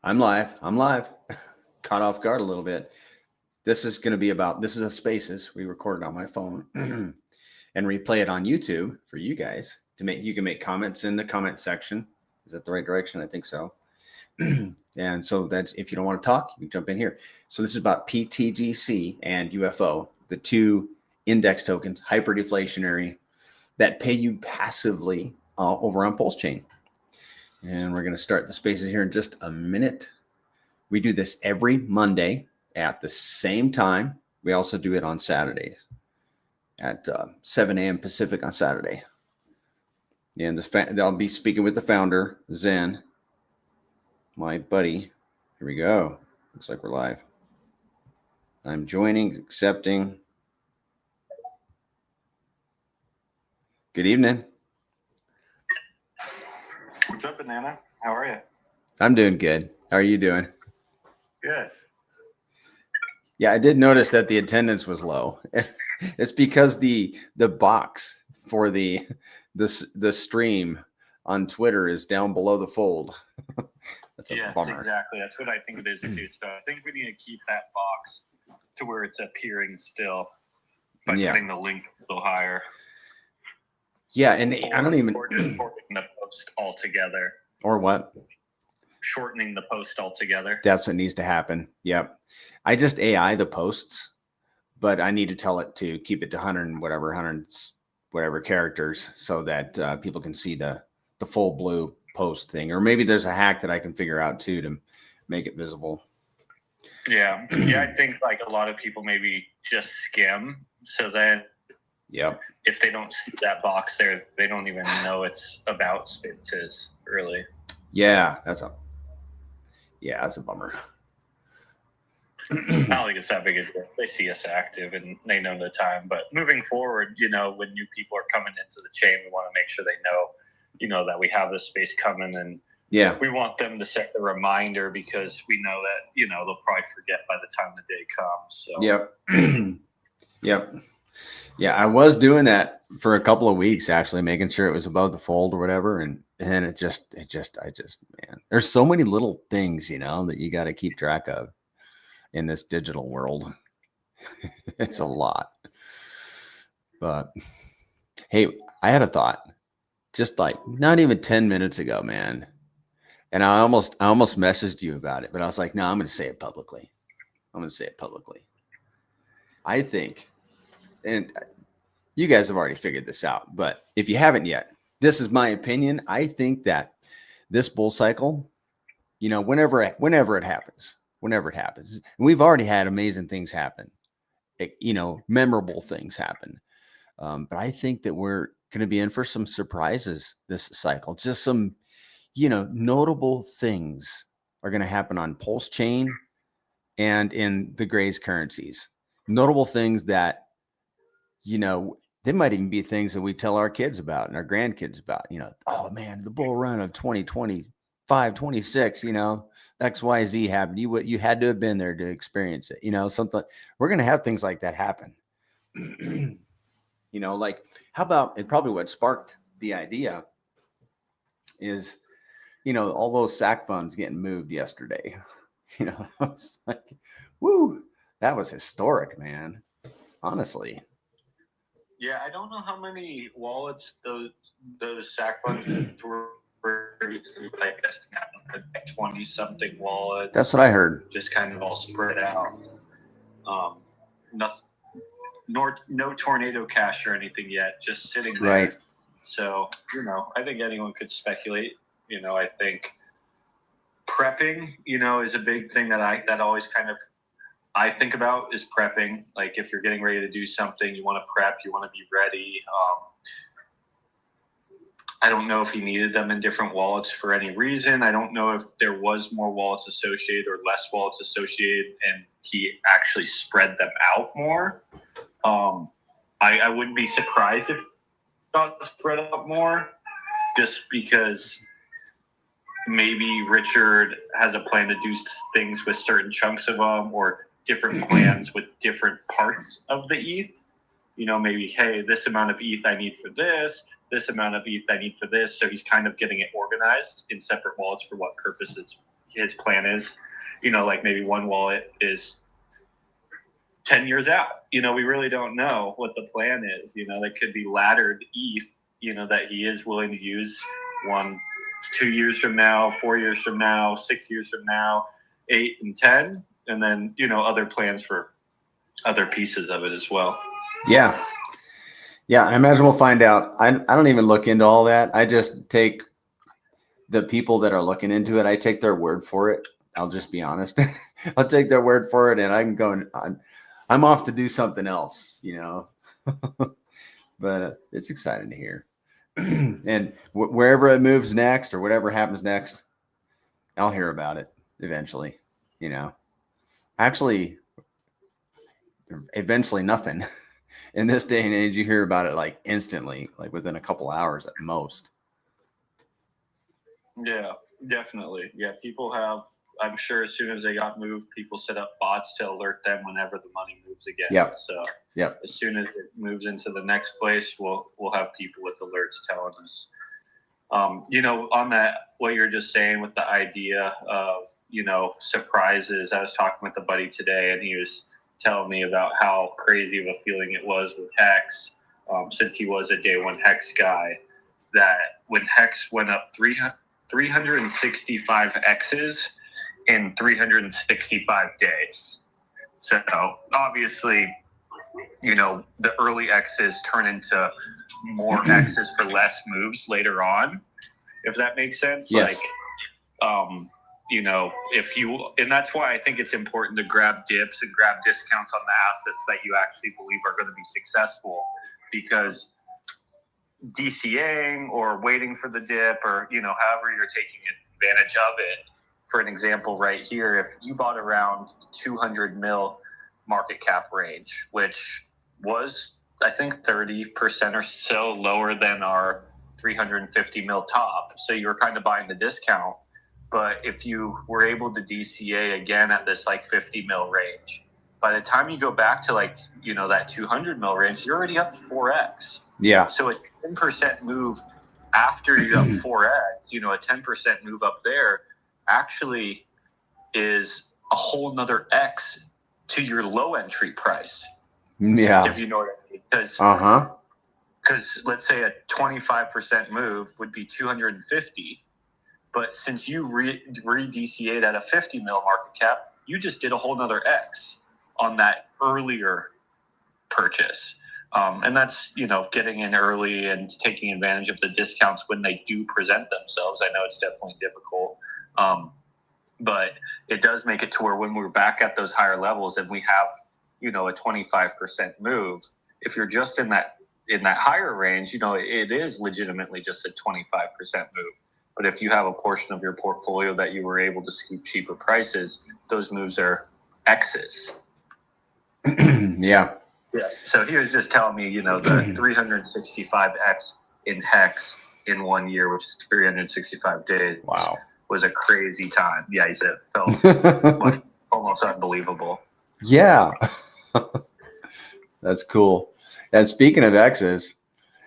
I'm live. I'm live. Caught off guard a little bit. This is going to be about, this is a Spaces. We recorded on my phone and replay it on YouTube for you guys to make, you can make comments in the comment section. Is that the right direction? I think so. And so that's, if you don't want to talk, you can jump in here. So this is about PTGC and UFO, the two index tokens, hyperdeflationary, that pay you passively over on Pulse Chain. And we're going to start the Spaces here in just a minute. We do this every Monday at the same time. We also do it on Saturdays at 7 a.m. Pacific on Saturday. And I'll be speaking with the founder, Zen, my buddy. Here we go. Looks like we're live. I'm joining, accepting. Good evening. What's up, Banana? How are you? I'm doing good. How are you doing? Good. Yeah, I did notice that the attendance was low. It's because the box for the stream on Twitter is down below the fold. That's a bummer. Exactly. That's what I think it is too. So I think we need to keep that box to where it's appearing still by putting the link a little higher. Yeah, and I don't even shortening the post altogether. Or what? Shortening the post altogether. That's what needs to happen. Yep. I just AI the posts, but I need to tell it to keep it to 100 whatever characters so that people can see the full blue post thing. Or maybe there's a hack that I can figure out too to make it visible. Yeah. Yeah, I think like a lot of people maybe just skim, so then if they don't see that box there, they don't even know it's about Spaces, really. Yeah, that's a bummer. I don't think it's that big a deal. They see us active and they know the time. But moving forward, when new people are coming into the chain, we want to make sure they know, that we have this space coming, and we want them to set the reminder because we know that, they'll probably forget by the time the day comes. So. Yep. Yeah, I was doing that for a couple of weeks, actually, making sure it was above the fold or whatever. And it just, man, there's so many little things, that you got to keep track of in this digital world. It's a lot. But hey, I had a thought just like not even 10 minutes ago, man. And I almost messaged you about it, but I was like, no, I'm going to say it publicly. I think, and you guys have already figured this out, but if you haven't yet, this is my opinion. I think that this bull cycle, whenever it happens, and we've already had amazing things happen, memorable things happen. But I think that we're going to be in for some surprises this cycle. Just some, notable things are going to happen on Pulse Chain and in the Gray's currencies. Notable things that, they might even be things that we tell our kids about and our grandkids about, oh man, the bull run of 2025, 26, XYZ happened. You had to have been there to experience it, something. We're going to have things like that happen. Like how about, and probably what sparked the idea is, all those SAC funds getting moved yesterday. I was like, woo, that was historic, man. Honestly. Yeah, I don't know how many wallets those SAC funds were. I guess like 20 something wallets. That's what I heard. Just kind of all spread out. No tornado cash or anything yet. Just sitting there. Right. So I think anyone could speculate. I think prepping, is a big thing that always kind of I think about is prepping. Like if you're getting ready to do something, you want to prep, you want to be ready. I don't know if he needed them in different wallets for any reason. I don't know if there was more wallets associated or less wallets associated, and he actually spread them out more. I wouldn't be surprised if it got spread out more, just because maybe Richard has a plan to do things with certain chunks of them, or different plans with different parts of the ETH. Maybe, hey, this amount of ETH I need for this amount of ETH I need for this. So he's kind of getting it organized in separate wallets for what purposes his plan is. Like maybe one wallet is 10 years out. We really don't know what the plan is. That could be laddered ETH, that he is willing to use 2 years from now, 4 years from now, 6 years from now, 8 and 10, and then, other plans for other pieces of it as well. Yeah. Yeah. I imagine we'll find out. I don't even look into all that. I just take the people that are looking into it. I take their word for it. I'll just be honest. I'll take their word for it, and I can go. I'm off to do something else, but it's exciting to hear. And wherever it moves next or whatever happens next, I'll hear about it eventually, actually, eventually nothing in this day and age. You hear about it like instantly, like within a couple hours at most. Yeah, definitely. Yeah. People have, I'm sure as soon as they got moved, people set up bots to alert them whenever the money moves again. Yep. So yep. As soon as it moves into the next place, we'll have people with alerts telling us. On that, what you're just saying with the idea of, surprises, I was talking with a buddy today, and he was telling me about how crazy of a feeling it was with Hex, since he was a day one Hex guy, that when Hex went up 365 X's in 365 days. So obviously, the early X's turn into more X's for less moves later on, if that makes sense. Yes. If you, and that's why I think it's important to grab dips and grab discounts on the assets that you actually believe are going to be successful, because DCAing or waiting for the dip, or, however you're taking advantage of it. For an example right here, if you bought around 200 mil market cap range, which was, I think, 30% or so lower than our 350 mil top. So you were kind of buying the discount. But if you were able to DCA again at this like 50 mil range, by the time you go back to that 200 mil range, you're already up 4x. Yeah. So a 10% move after you're up 4x, a 10% move up there actually is a whole nother X to your low entry price. Yeah. If you know what I mean. Because let's say a 25% move would be 250. But since you re-DCA'd at a 50 mil market cap, you just did a whole nother X on that earlier purchase. And that's, getting in early and taking advantage of the discounts when they do present themselves. I know it's definitely difficult. But it does make it to where when we're back at those higher levels and we have, a 25% move, if you're just in that higher range, it is legitimately just a 25% move. But if you have a portion of your portfolio that you were able to scoop cheaper prices, those moves are X's. Yeah. Yeah. So he was just telling me, the 365X in Hex in 1 year, which is 365 days. Wow. Was a crazy time. Yeah, he said it felt almost unbelievable. Yeah. That's cool. And speaking of X's,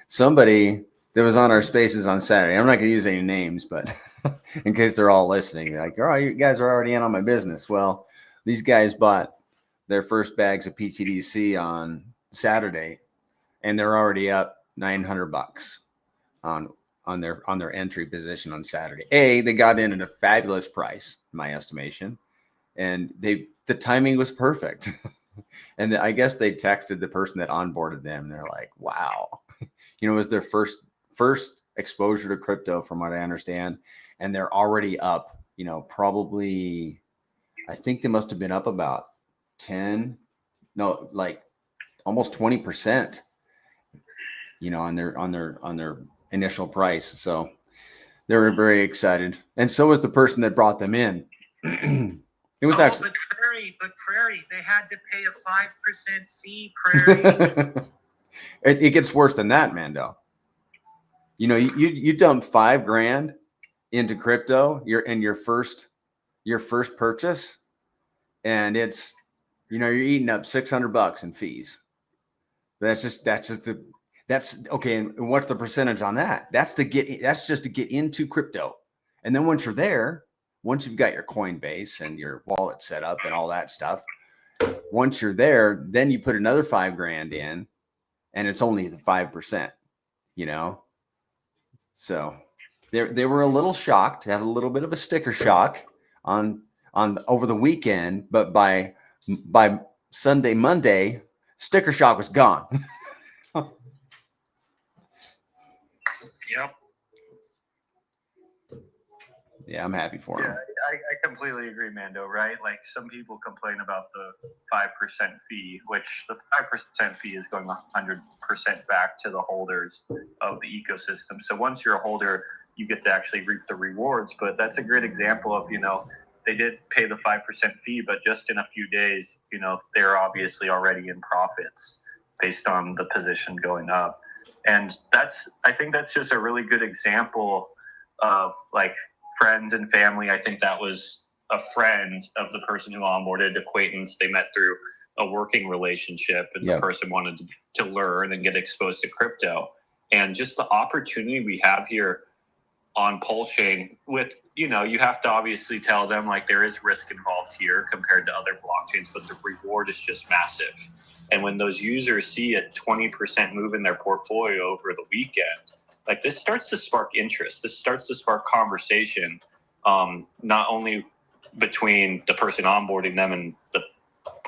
somebody that was on our spaces on Saturday, I'm not going to use any names, but in case they're all listening, like, oh, you guys are already in on my business. Well, these guys bought their first bags of PTDC on Saturday, and they're already up $900 on their entry position on Saturday. They got in at a fabulous price, in my estimation, and the timing was perfect. And I guess they texted the person that onboarded them. And they're like, wow, it was their first exposure to crypto, from what I understand. And they're already up, probably, I think they must have been up about almost 20%, on their initial price. So they were very excited. And so was the person that brought them in. It was actually, but Prairie, they had to pay a 5% fee, Prairie. it gets worse than that, Mando. You dump $5,000 into crypto, your first purchase, and it's, you're eating up $600 in fees. That's okay. And what's the percentage on that? That's just to get into crypto. And then once you're there, once you've got your Coinbase and your wallet set up and all that stuff, once you're there, then you put another $5,000 in, and it's only the 5%, you know? So they were a little shocked, had a little bit of a sticker shock on over the weekend, but by Sunday, Monday, sticker shock was gone. Yep. Yeah, I'm happy for him. I completely agree, Mando, right? Like some people complain about the 5% fee, which the 5% fee is going 100% back to the holders of the ecosystem. So once you're a holder, you get to actually reap the rewards. But that's a great example of, they did pay the 5% fee, but just in a few days, they're obviously already in profits based on the position going up. And I think that's just a really good example of like friends and family. I think that was a friend of the person who onboarded, acquaintance. They met through a working relationship, and the person wanted to learn and get exposed to crypto. And just the opportunity we have here on Pulsechain with, you have to obviously tell them like there is risk involved here compared to other blockchains, but the reward is just massive. And when those users see a 20% move in their portfolio over the weekend, like this starts to spark interest. This starts to spark conversation, not only between the person onboarding them and the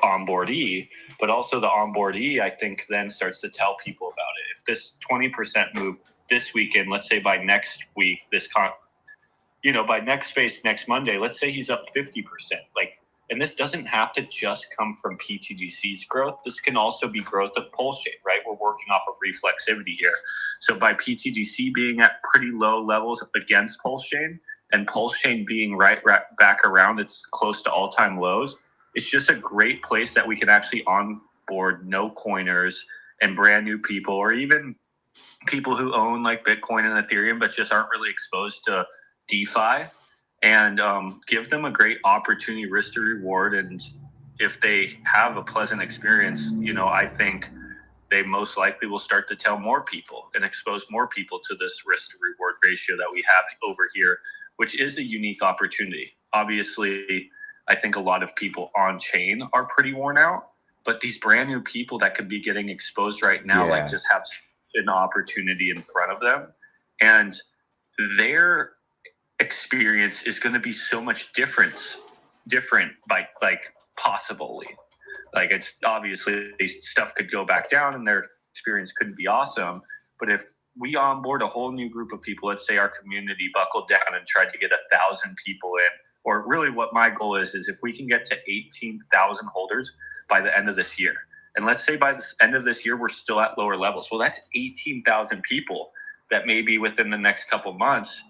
onboardee, but also the onboardee, I think, then starts to tell people about it. If this 20% move this weekend, let's say by next week, by next space next Monday, let's say he's up 50%. And this doesn't have to just come from PTGC's growth. This can also be growth of Pulsechain, right? We're working off of reflexivity here. So by PTGC being at pretty low levels against Pulsechain, and Pulsechain being right back around its close to all-time lows, it's just a great place that we can actually onboard no coiners and brand new people, or even people who own like Bitcoin and Ethereum but just aren't really exposed to DeFi, and give them a great opportunity, risk to reward. And if they have a pleasant experience, I think they most likely will start to tell more people and expose more people to this risk to reward ratio that we have over here, which is a unique opportunity. Obviously, I think a lot of people on chain are pretty worn out, but these brand new people that could be getting exposed right now, like just have an opportunity in front of them, and their experience is going to be so much different by possibly, like it's obviously stuff could go back down and their experience couldn't be awesome. But if we onboard a whole new group of people, let's say our community buckled down and tried to get 1,000 people in, or really what my goal is if we can get to 18,000 holders by the end of this year. And let's say by the end of this year, we're still at lower levels. Well, that's 18,000 people that maybe within the next couple months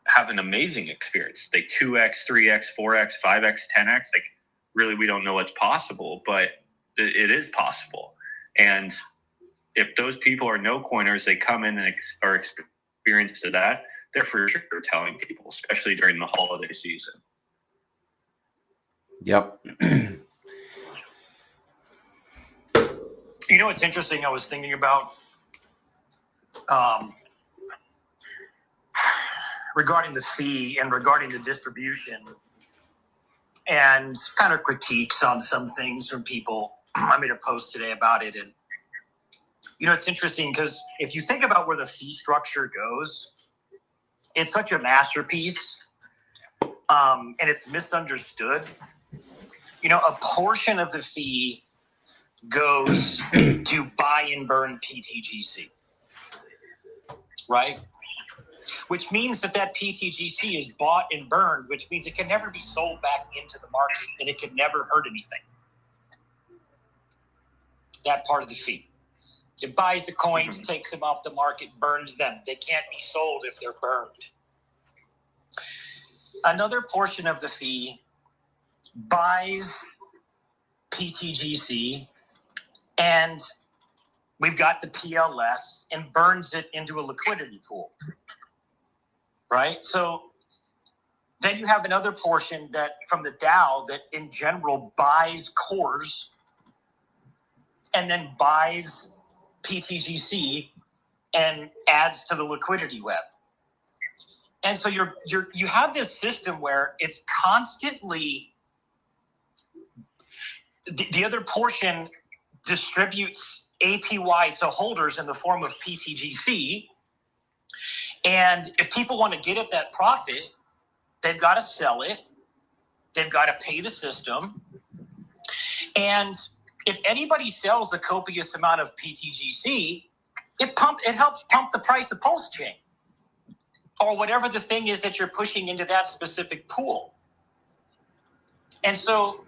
have an amazing experience. They 2x, 3x, 4x, 5x, 10x. Like really, we don't know what's possible, but it is possible. And if those people are no coiners, they come in and are experienced to that, they're for sure telling people, especially during the holiday season. Yep. What's interesting, I was thinking about regarding the fee and regarding the distribution, and kind of critiques on some things from people. I made a post today about it. And, it's interesting because if you think about where the fee structure goes, it's such a masterpiece, and it's misunderstood. A portion of the fee goes to buy and burn PTGC, right? Which means that PTGC is bought and burned, which means it can never be sold back into the market and it can never hurt anything. That part of the fee. It buys the coins, takes them off the market, burns them. They can't be sold if they're burned. Another portion of the fee buys PTGC, and we've got the PLS, and burns it into a liquidity pool. Right? So then you have another portion that from the DAO that in general buys cores and then buys PTGC and adds to the liquidity web. And so you have this system where it's constantly the other portion distributes APY to holders in the form of PTGC. And if people want to get at that profit, they've got to sell it. They've got to pay the system. And if anybody sells a copious amount of PTGC, it helps pump the price of Pulse Chain or whatever the thing is that you're pushing into that specific pool. And so,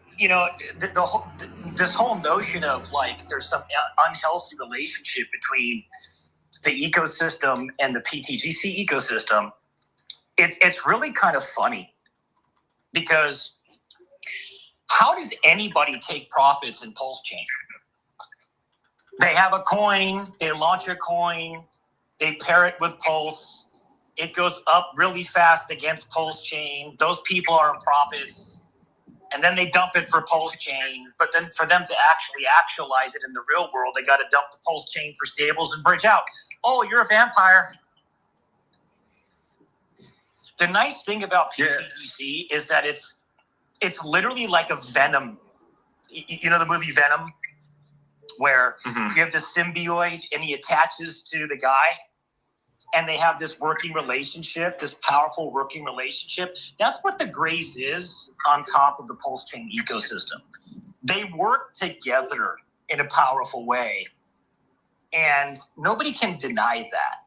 this whole notion of like there's some unhealthy relationship between the ecosystem and the PTGC ecosystem, it's really kind of funny, because how does anybody take profits in Pulse Chain? They have a coin, they launch a coin, they pair it with Pulse, it goes up really fast against Pulse Chain, those people are in profits, and then they dump it for Pulse Chain, but then for them to actually actualize it in the real world, they got to dump the Pulse Chain for stables and bridge out. Oh, you're a vampire. The nice thing about PTGC is that it's literally like a Venom. You know the movie Venom, where you have the symbiote and he attaches to the guy, and they have this working relationship, this powerful working relationship. That's what the Grace is on top of the Pulse Chain ecosystem. They work together in a powerful way, and nobody can deny that.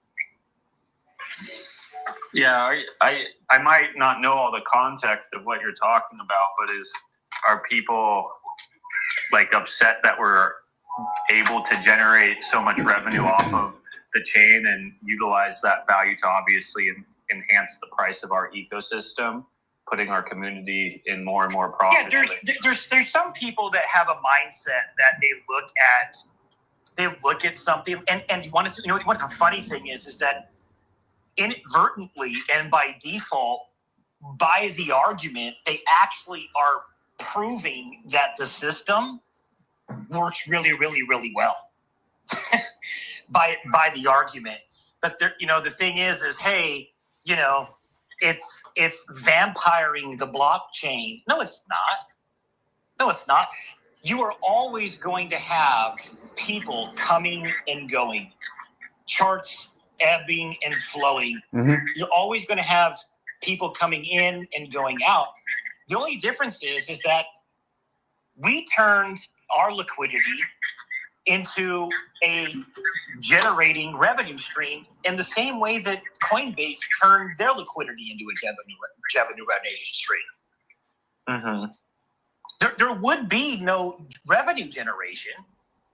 Yeah, I might not know all the context of what you're talking about, but are people like upset that we're able to generate so much revenue off of the chain and utilize that value to obviously enhance the price of our ecosystem, putting our community in more and more profit? Yeah, there's some people that have a mindset that they look at something, and you want to know what the funny thing is that inadvertently and by default, by the argument, they actually are proving that the system works really, really, really well by the argument. But the thing is hey, it's vampiring the blockchain. No, it's not. You are always going to have people coming and going, charts ebbing and flowing. Mm-hmm. You're always going to have people coming in and going out. The only difference is that we turned our liquidity into a generating revenue stream in the same way that Coinbase turned their liquidity into a revenue stream. Mm-hmm. There would be no revenue generation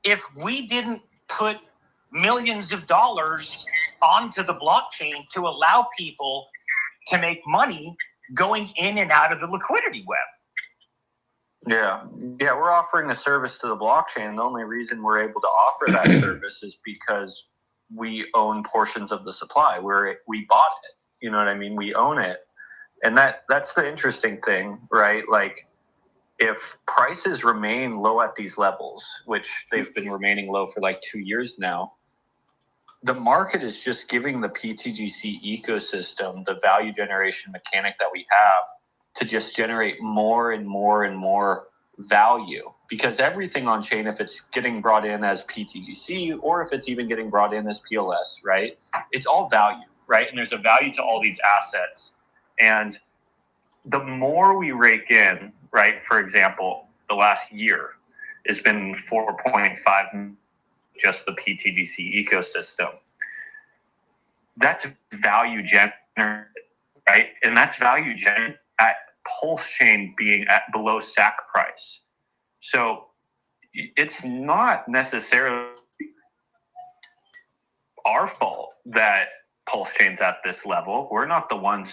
if we didn't put millions of dollars onto the blockchain to allow people to make money going in and out of the liquidity web. Yeah, we're offering a service to the blockchain. The only reason we're able to offer that service is because we own portions of the supply. We bought it. You know what I mean? We own it. And that's the interesting thing, right? Like, if prices remain low at these levels, which they've been remaining low for like 2 years now, the market is just giving the PTGC ecosystem the value generation mechanic that we have to just generate more and more and more value. Because everything on chain, if it's getting brought in as PTGC or if it's even getting brought in as PLS, right? It's all value, right? And there's a value to all these assets. And the more we rake in, right? For example, the last year has been 4.5 just the PTGC ecosystem. That's value generated, right? And that's value generated at Pulse Chain being at below SAC price. So it's not necessarily our fault that Pulse Chain's at this level. We're not the ones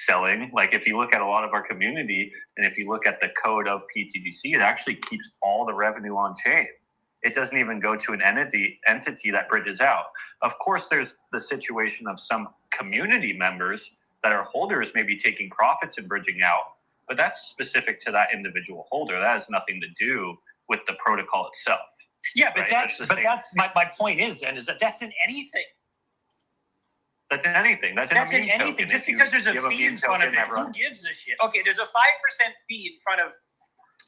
selling. Like, if you look at a lot of our community and if you look at the code of PTGC, it actually keeps all the revenue on chain. It doesn't even go to an entity that bridges out. Of course, there's the situation of some community members that are holders maybe taking profits and bridging out, but that's specific to that individual holder. That has nothing to do with the protocol itself. Yeah, but right? that's my point is that that's in anything. That's in anything. That's in That's a in meme anything. token. Just If you because there's a give fee in meme front of token it, that who runs- gives a shit? Okay, there's a 5% fee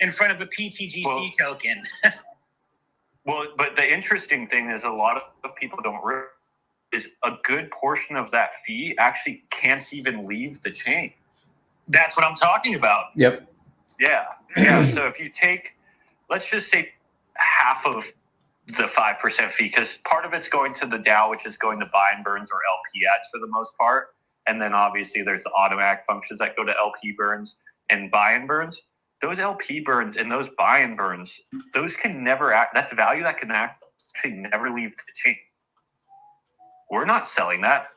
in front of a PTGC token. Well, but the interesting thing is a lot of people don't realize is a good portion of that fee actually can't even leave the chain. That's what I'm talking about. Yep. Yeah. So if you take, let's just say half of the 5% fee, because part of it's going to the DAO, which is going to buy and burns or LP ads for the most part. And then obviously there's the automatic functions that go to LP burns and buy and burns. Those LP burns and those buy and burns, those can never act. That's value that can actually never leave the chain. We're not selling that,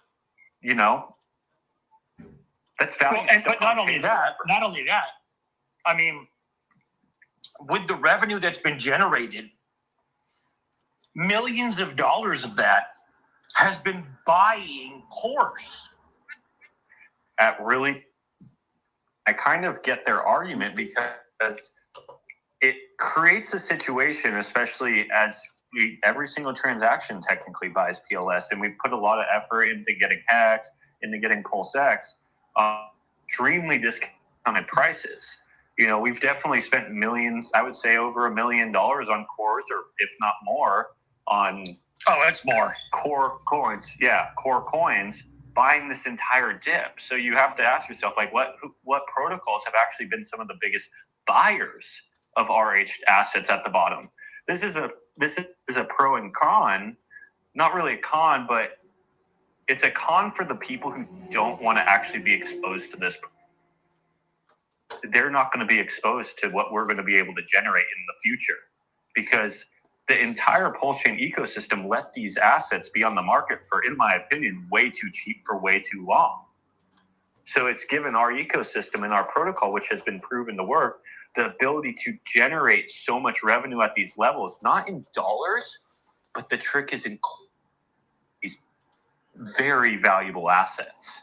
That's value. Well, but not only that, I mean, with the revenue that's been generated, millions of dollars of that has been buying cores. I kind of get their argument because it creates a situation, especially as every single transaction technically buys PLS, and we've put a lot of effort into getting Hex, into getting PulseX, extremely discounted prices. We've definitely spent millions, I would say over $1 million on cores, or if not more, on that's more core coins. Yeah, core coins, buying this entire dip. So you have to ask yourself, like, what protocols have actually been some of the biggest buyers of RH assets at the bottom? This is a pro and con, not really a con, but it's a con for the people who don't want to actually be exposed to this. They're not going to be exposed to what we're going to be able to generate in the future, because the entire Pulse Chain ecosystem let these assets be on the market for, in my opinion, way too cheap for way too long. So it's given our ecosystem and our protocol, which has been proven to work, the ability to generate so much revenue at these levels, not in dollars, but the trick is in these very valuable assets.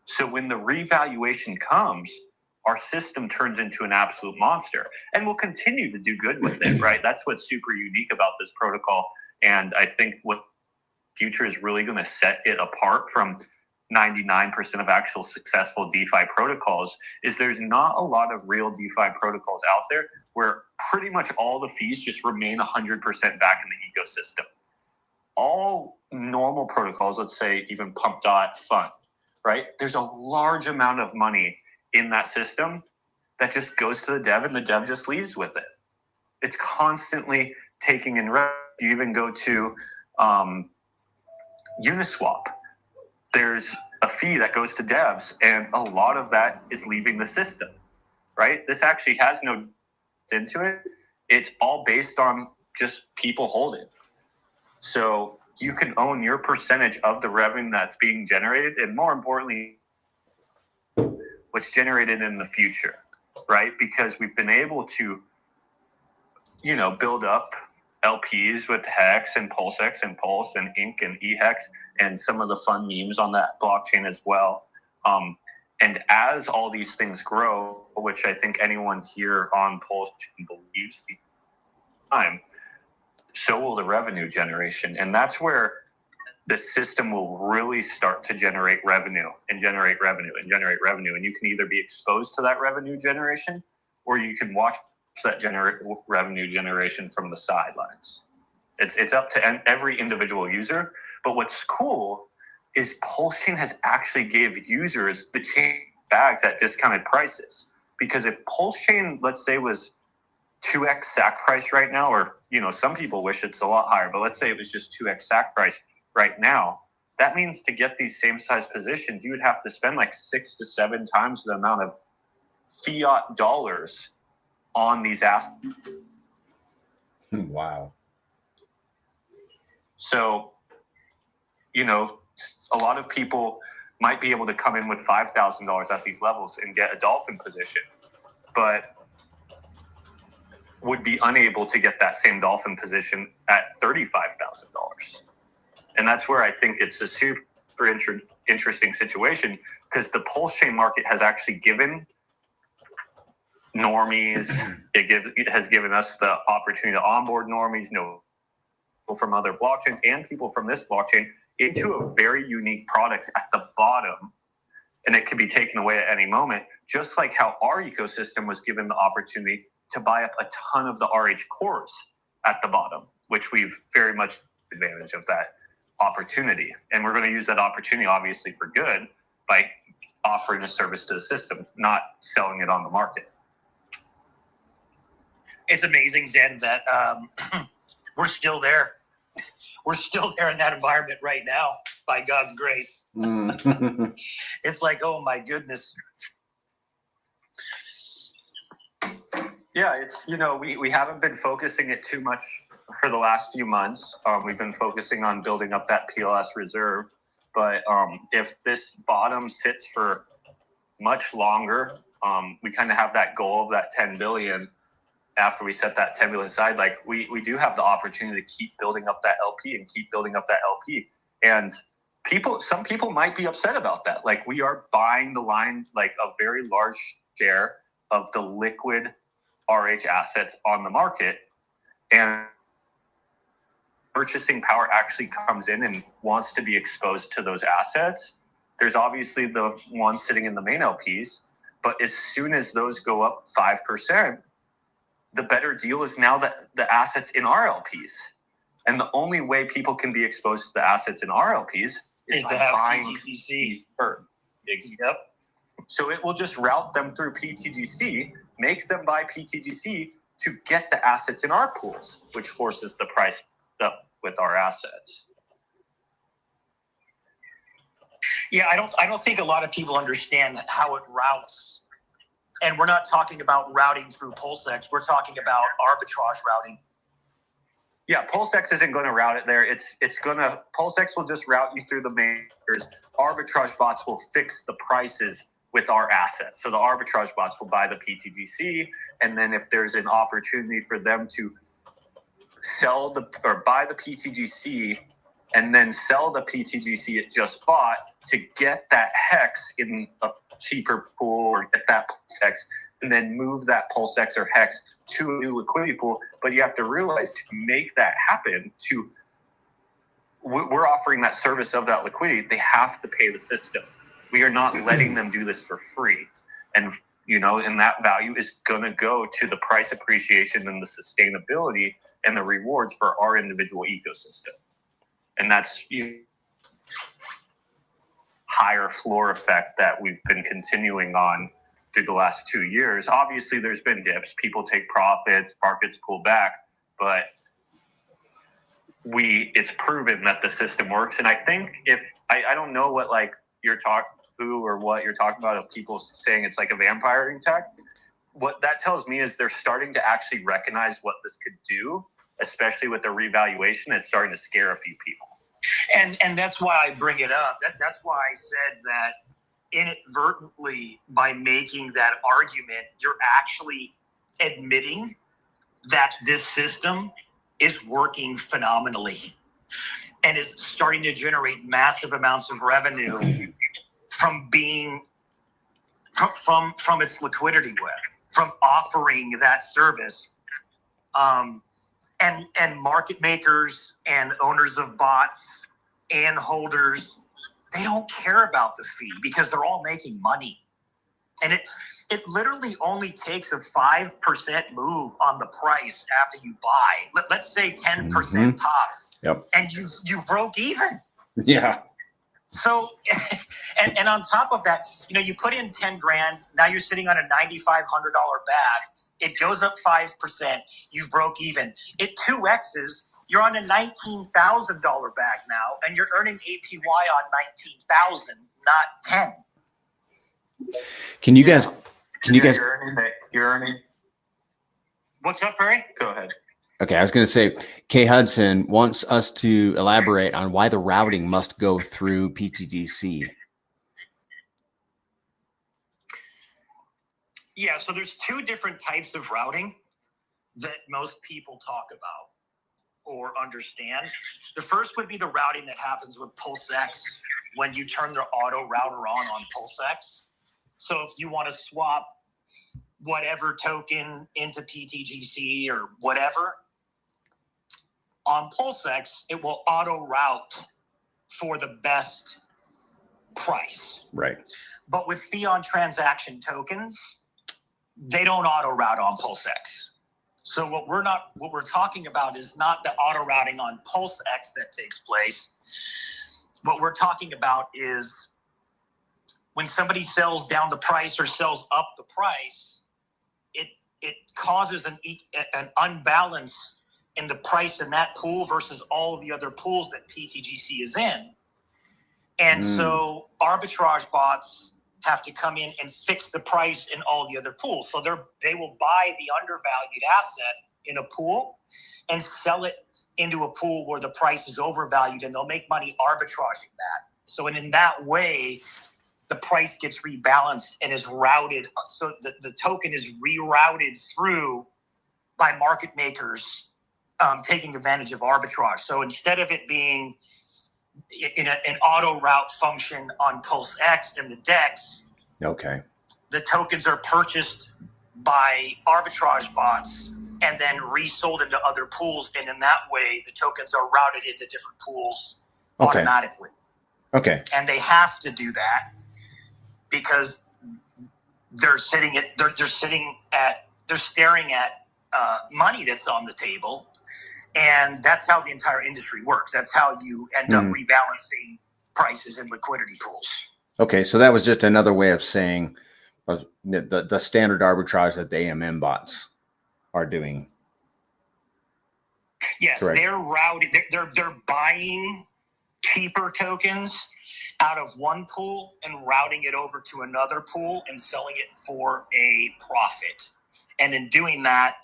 So when the revaluation comes, our system turns into an absolute monster, and we'll continue to do good with it, right? That's what's super unique about this protocol. And I think what future is really going to set it apart from 99% of actual successful DeFi protocols is there's not a lot of real DeFi protocols out there where pretty much all the fees just remain 100% back in the ecosystem. All normal protocols, let's say even Pump.Fund, right? There's a large amount of money in that system that just goes to the dev, and the dev just leaves with it. It's constantly taking in revenue. You even go to Uniswap. There's a fee that goes to devs, and a lot of that is leaving the system, right? This actually has no into it. It's all based on just people holding. So you can own your percentage of the revenue that's being generated, and more importantly, what's generated in the future, right? Because we've been able to, build up LPs with Hex and PulseX and Pulse and Ink and eHex and some of the fun memes on that blockchain as well. And as all these things grow, which I think anyone here on Pulse believes, so will the revenue generation. And that's where the system will really start to generate revenue and generate revenue and generate revenue. And you can either be exposed to that revenue generation, or you can watch that revenue generation from the sidelines. It's up to every individual user. But what's cool is Pulse Chain has actually gave users the chain bags at discounted prices. Because if Pulse Chain, let's say, was 2x SAC price right now, or some people wish it's a lot higher, but let's say it was just 2x SAC price right now, that means to get these same size positions, you would have to spend like 6 to 7 times the amount of fiat dollars on these assets. Wow. So, a lot of people might be able to come in with $5,000 at these levels and get a dolphin position, but would be unable to get that same dolphin position at $35,000. And that's where I think it's a super interesting situation, because the Pulse Chain market has actually given normies, it has given us the opportunity to onboard normies, people from other blockchains and people from this blockchain into a very unique product at the bottom, and it can be taken away at any moment, just like how our ecosystem was given the opportunity to buy up a ton of the RH cores at the bottom, which we've very much advantage of that opportunity. And we're going to use that opportunity, obviously, for good by offering a service to the system, not selling it on the market. It's amazing, Zen, that we're still there. We're still there in that environment right now, by God's grace. It's like, oh my goodness. Yeah, it's, we haven't been focusing it too much for the last few months. We've been focusing on building up that PLS reserve. But if this bottom sits for much longer, we kind of have that goal of that 10 billion. After we set that 10 billion aside, like we do have the opportunity to keep building up that LP and keep building up that LP. And some people might be upset about that. Like, we are buying the line, like a very large share of the liquid RH assets on the market, and purchasing power actually comes in and wants to be exposed to those assets. There's obviously the ones sitting in the main LPs, but as soon as those go up 5%, the better deal is now that the assets in our LPs. And the only way people can be exposed to the assets in our LPs is To by have buying PTGC. Yep. So it will just route them through PTGC, make them buy PTGC to get the assets in our pools, which forces the price up with our assets. Yeah, I don't think a lot of people understand how it routes. And we're not talking about routing through PulseX. We're talking about arbitrage routing. Yeah, PulseX isn't going to route it there. PulseX will just route you through the makers. Arbitrage bots will fix the prices with our assets. So the arbitrage bots will buy the PTGC, and then if there's an opportunity for them to buy the PTGC and then sell the PTGC it just bought to get that hex in a cheaper pool, or get that PulseX and then move that PulseX or hex to a new liquidity pool. But you have to realize, to make that happen, we're offering that service of that liquidity. They have to pay the system. We are not letting them do this for free. And, and that value is going to go to the price appreciation and the sustainability and the rewards for our individual ecosystem. And that's higher floor effect that we've been continuing on through the last 2 years. Obviously, there's been dips. People take profits, markets pull back, but it's proven that the system works. And I think I don't know what what you're talking about, of people saying it's like a vampiring tech. What that tells me is they're starting to actually recognize what this could do, especially with the revaluation. It's starting to scare a few people. And that's why I bring it up. That's why I said that inadvertently, by making that argument, you're actually admitting that this system is working phenomenally and is starting to generate massive amounts of revenue from its liquidity web, from offering that service. And market makers and owners of bots and holders, they don't care about the fee because they're all making money. And it literally only takes a 5% move on the price after you buy. Let's say 10% tops. Yep. And you broke even. Yeah. So, and on top of that, you put in 10 grand. Now you're sitting on a $9,500 bag. It goes up 5%. You broke even. It 2x's. You're on a $19,000 bag now, and you're earning APY on 19,000, not 10. Can you guys? You're earning. What's up, Perry? Go ahead. Okay, I was going to say, Kay Hudson wants us to elaborate on why the routing must go through PTGC. Yeah, so there's two different types of routing that most people talk about or understand. The first would be the routing that happens with PulseX when you turn the auto router on PulseX. So if you want to swap whatever token into PTGC or whatever, on PulseX, it will auto route for the best price. Right. But with fiat transaction tokens, they don't auto route on PulseX. So what we're talking about is not the auto routing on PulseX that takes place. What we're talking about is when somebody sells down the price or sells up the price, it causes an unbalance in the price in that pool versus all the other pools that PTGC is in. And so arbitrage bots have to come in and fix the price in all the other pools. So they will buy the undervalued asset in a pool and sell it into a pool where the price is overvalued, and they'll make money arbitraging that. So in that way, the price gets rebalanced and is routed. So the token is rerouted through by market makers taking advantage of arbitrage. So instead of it being in an auto route function on PulseX and the DEX, okay, the tokens are purchased by arbitrage bots and then resold into other pools. And in that way, the tokens are routed into different pools automatically. Okay. And they have to do that because they're staring at money that's on the table. And that's how the entire industry works. That's how you end up rebalancing prices in liquidity pools. Okay, so that was just another way of saying the standard arbitrage that the AMM bots are doing. Yes, correct. They're routed. They're buying cheaper tokens out of one pool and routing it over to another pool and selling it for a profit. And in doing that,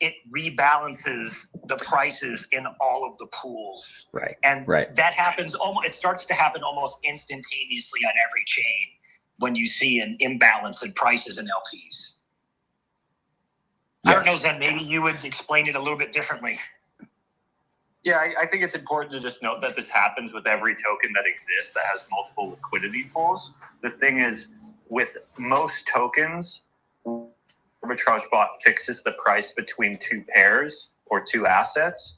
it rebalances the prices in all of the pools. Right. And right. that happens it starts to happen almost instantaneously on every chain when you see an imbalance in prices in LPs. Yes. I don't know, Zen, maybe you would explain it a little bit differently. Yeah, I think it's important to just note that this happens with every token that exists that has multiple liquidity pools. The thing is, with most tokens, arbitrage bot fixes the price between two pairs or two assets.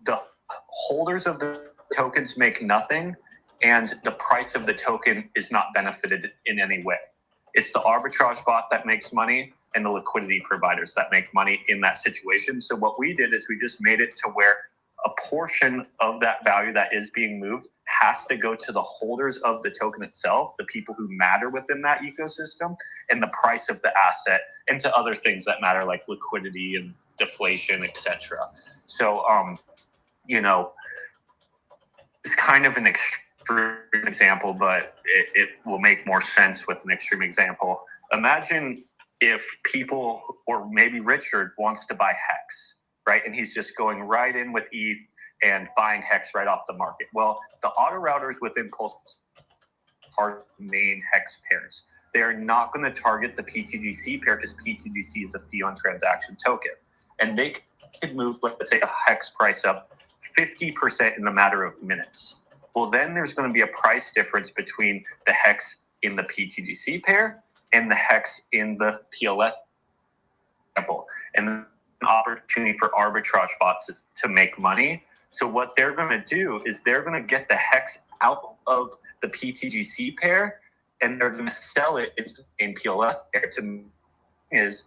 The holders of the tokens make nothing, and the price of the token is not benefited in any way. It's the arbitrage bot that makes money and the liquidity providers that make money in that situation. So what we did is we just made it to where a portion of that value that is being moved has to go to the holders of the token itself, the people who matter within that ecosystem, and the price of the asset, and to other things that matter like liquidity and deflation, etc. So, it's kind of an extreme example, but it will make more sense with an extreme example. Imagine if people, or maybe Richard, wants to buy Hex, right? And he's just going right in with ETH and buying Hex right off the market. Well, the auto routers within Pulse are main Hex pairs. They are not going to target the PTGC pair because PTGC is a fiat transaction token. And they can move, let's say, a Hex price up 50% in a matter of minutes. Well, then there's going to be a price difference between the Hex in the PTGC pair and the Hex in the PLS example. And an opportunity for arbitrage bots to make money. So what they're going to do is they're going to get the Hex out of the PTGC pair and they're going to sell it in PLS pair. Is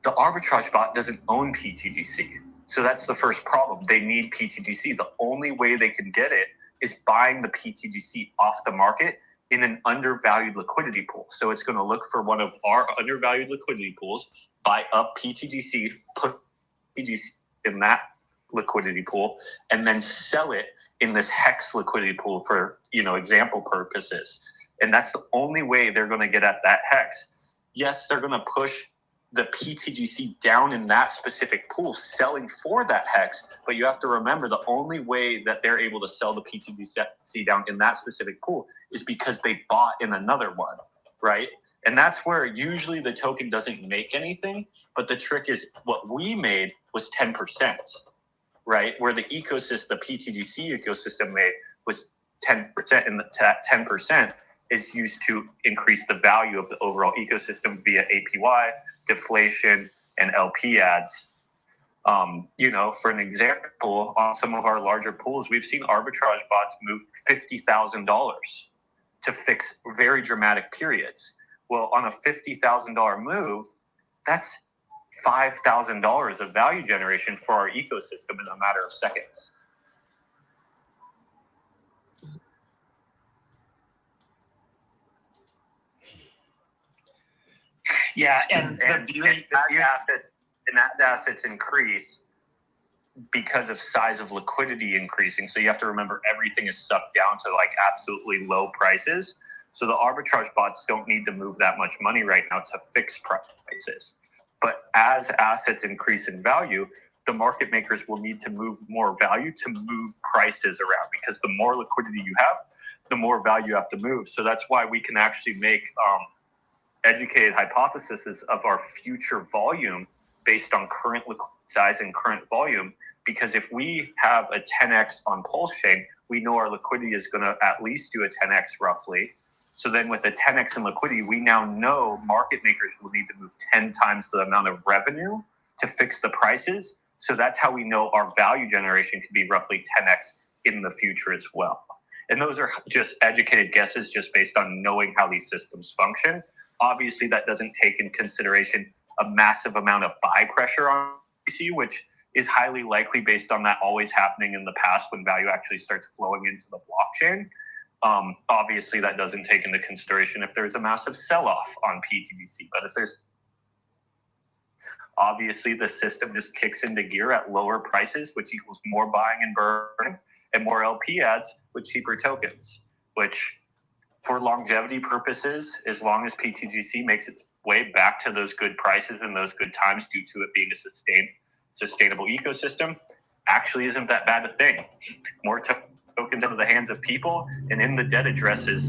the arbitrage bot doesn't own PTGC. So that's the first problem. They need PTGC. The only way they can get it is buying the PTGC off the market in an undervalued liquidity pool. So it's going to look for one of our undervalued liquidity pools, buy up PTGC, put PTGC in that liquidity pool, and then sell it in this Hex liquidity pool for, example purposes. And that's the only way they're going to get at that Hex. Yes, they're going to push the PTGC down in that specific pool, selling for that Hex, but you have to remember the only way that they're able to sell the PTGC down in that specific pool is because they bought in another one, right? And that's where usually the token doesn't make anything, but the trick is what we made was 10%, right? Where the ecosystem, the PTGC ecosystem made was 10%, and that 10% is used to increase the value of the overall ecosystem via APY, deflation, and LP ads. For an example, on some of our larger pools, we've seen arbitrage bots move $50,000 to fix very dramatic periods. Well, on a $50,000 move, that's $5,000 of value generation for our ecosystem in a matter of seconds. Yeah, and as assets increase because of size of liquidity increasing. So you have to remember everything is sucked down to like absolutely low prices. So the arbitrage bots don't need to move that much money right now to fix prices. But as assets increase in value, the market makers will need to move more value to move prices around, because the more liquidity you have, the more value you have to move. So that's why we can actually make educated hypotheses of our future volume based on current liquidity size and current volume. Because if we have a 10x on Pulse Chain, we know our liquidity is going to at least do a 10x roughly. So then with the 10x in liquidity, we now know market makers will need to move 10 times the amount of revenue to fix the prices. So that's how we know our value generation could be roughly 10x in the future as well. And those are just educated guesses just based on knowing how these systems function. Obviously, that doesn't take into consideration a massive amount of buy pressure on BTC, which is highly likely based on that always happening in the past when value actually starts flowing into the blockchain. Obviously, that doesn't take into consideration if there's a massive sell-off on PTDC. But if there's obviously the system just kicks into gear at lower prices, which equals more buying and burning and more LP ads with cheaper tokens, which for longevity purposes, as long as PTGC makes its way back to those good prices and those good times due to it being a sustainable ecosystem, actually isn't that bad a thing. More tokens into the hands of people and in the debt addresses.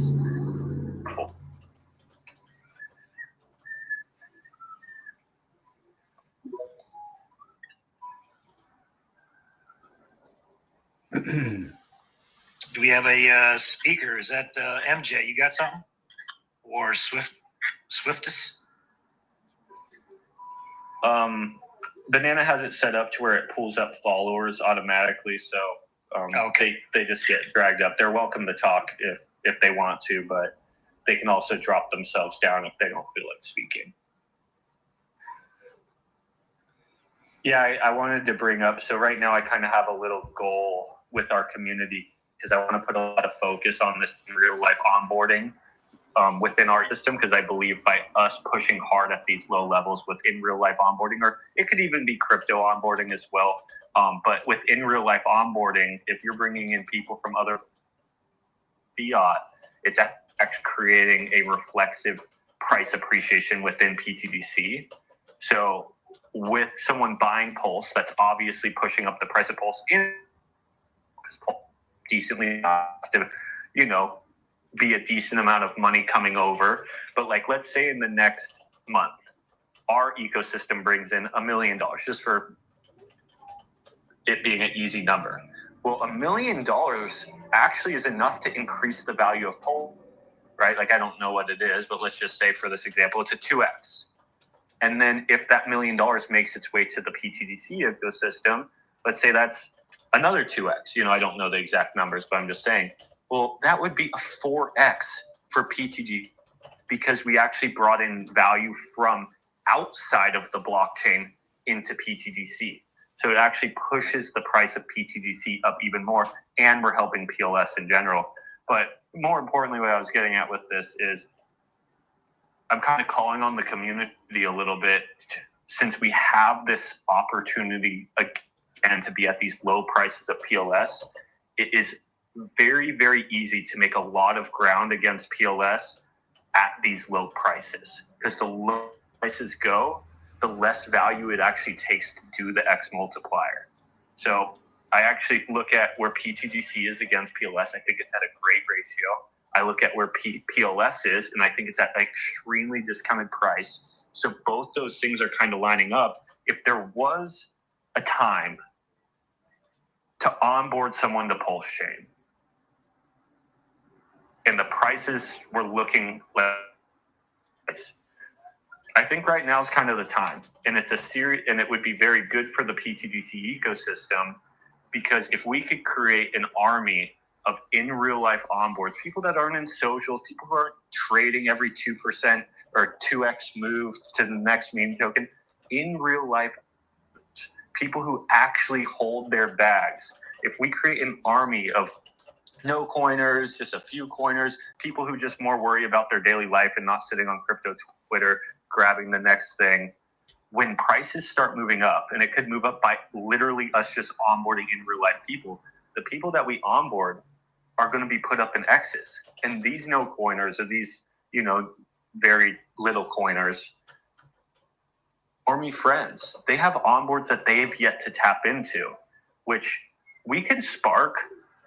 Do we have a speaker? Is that MJ? You got something? Or Swiftus? Banana has it set up to where it pulls up followers automatically, so Okay. they just get dragged up. They're welcome to talk if they want to, but they can also drop themselves down if they don't feel like speaking. Yeah, I wanted to bring up, so right now I kind of have a little goal with our community because I want to put a lot of focus on this real life onboarding within our system, because I believe by us pushing hard at these low levels within real life onboarding, or it could even be crypto onboarding as well. But within real life onboarding, if you're bringing in people from other fiat, it's actually creating a reflexive price appreciation within PTDC. So with someone buying Pulse, that's obviously pushing up the price of Pulse in decently to, be a decent amount of money coming over. But like, let's say in the next month, our ecosystem brings in $1 million, just for it being an easy number. Well, $1 million actually is enough to increase the value of Pulse, right? Like, I don't know what it is, but let's just say for this example, it's a 2x. And then if that $1 million makes its way to the PTDC ecosystem, let's say that's another 2x. I don't know the exact numbers, but I'm just saying, well, that would be a 4x for PTG, because we actually brought in value from outside of the blockchain into PTDC. So it actually pushes the price of PTDC up even more, and we're helping PLS in general. But more importantly, what I was getting at with this is I'm kind of calling on the community a little bit, since we have this opportunity again to be at these low prices of PLS. It is very, very easy to make a lot of ground against PLS at these low prices, because the lower prices go, the less value it actually takes to do the X multiplier. So I actually look at where PTGC is against PLS. I think it's at a great ratio. I look at where PLS is, and I think it's at an extremely discounted price. So both those things are kind of lining up. If there was a time to onboard someone to Pulse Chain, and the prices were looking less, I think right now is kind of the time, and it's a series, and it would be very good for the PTDC ecosystem, because if we could create an army of in real life onboards, people that aren't in socials, people who aren't trading every 2% or 2x move to the next meme token, in real life, people who actually hold their bags. If we create an army of no coiners, just a few coiners, people who just more worry about their daily life and not sitting on crypto Twitter, grabbing the next thing, when prices start moving up, and it could move up by literally us just onboarding in real life people, the people that we onboard are going to be put up in X's. And these no coiners, or these, very little coiners, or me friends, they have onboards that they've yet to tap into, which we can spark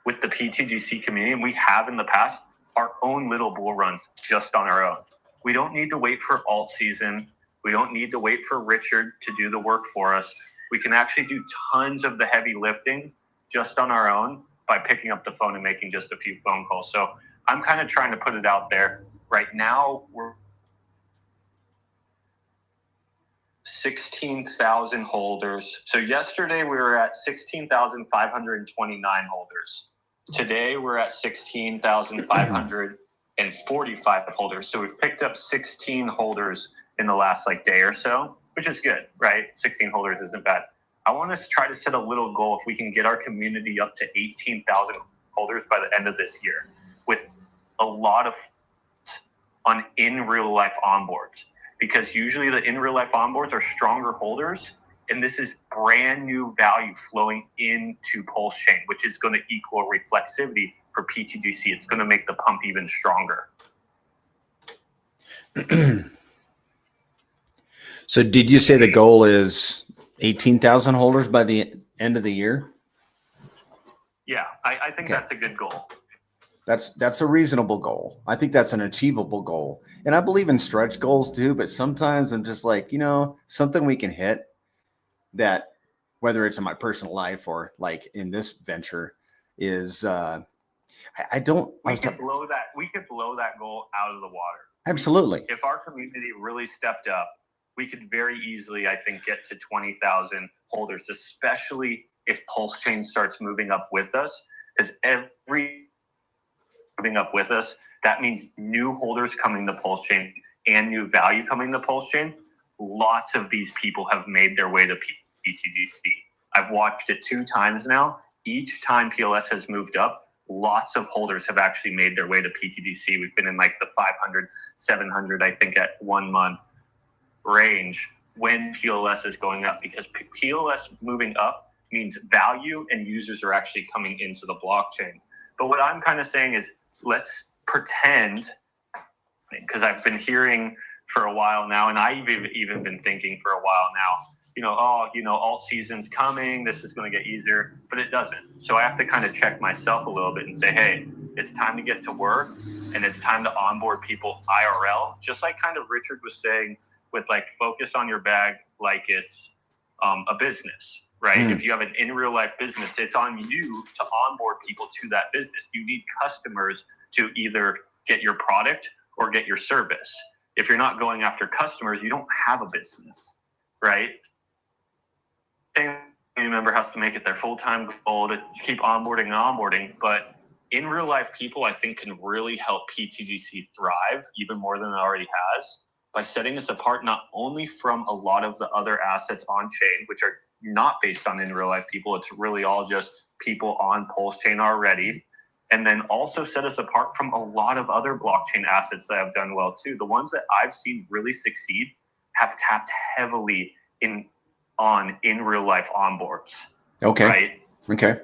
with the PTGC community, and we have in the past, our own little bull runs just on our own. We don't need to wait for alt season. We don't need to wait for Richard to do the work for us. We can actually do tons of the heavy lifting just on our own by picking up the phone and making just a few phone calls. So I'm kind of trying to put it out there. Right now, we're 16,000 holders. So yesterday we were at 16,529 holders. Today we're at 16,545 holders. So we've picked up 16 holders in the last day or so, which is good, right? 16 holders isn't bad. I want us to try to set a little goal if we can get our community up to 18,000 holders by the end of this year, with a lot of on in real life onboards, because usually the in real life onboards are stronger holders, and this is brand new value flowing into Pulse Chain, which is going to equal reflexivity for PTGC. It's going to make the pump even stronger. So did you say the goal is 18,000 holders by the end of the year? Yeah, I think that's a good goal. That's a reasonable goal. I think that's an achievable goal. And I believe in stretch goals too, but sometimes I'm just something we can hit that, whether it's in my personal life or in this venture, is we could blow that goal out of the water. Absolutely. If our community really stepped up, we could very easily, I think, get to 20,000 holders, especially if Pulse Chain starts moving up with us, because moving up with us, that means new holders coming to Pulse Chain and new value coming to Pulse Chain. Lots of these people have made their way to PTGC. I've watched it 2 times now. Each time PLS has moved up, lots of holders have actually made their way to PTGC. We've been in the 500, 700, I think, at 1 month range when PLS is going up, because PLS moving up means value and users are actually coming into the blockchain. But what I'm kind of saying is, let's pretend, because I've been hearing for a while now, and I've even been thinking for a while now, alt season's coming, this is going to get easier, but it doesn't. So I have to kind of check myself a little bit and say, hey, it's time to get to work, and it's time to onboard people IRL, just like kind of Richard was saying, with focus on your bag like it's a business, right? If you have an in real life business, it's on you to onboard people to that business. You need customers to either get your product or get your service. If you're not going after customers, you don't have a business, right? Family member has to make it their full-time goal to keep onboarding, but in real life people, I think, can really help PTGC thrive even more than it already has, by setting us apart not only from a lot of the other assets on chain, which are not based on in real life people. It's really all just people on Pulse Chain already. And then also set us apart from a lot of other blockchain assets that have done well too. The ones that I've seen really succeed have tapped heavily on in real life onboards. Okay. Right? Okay.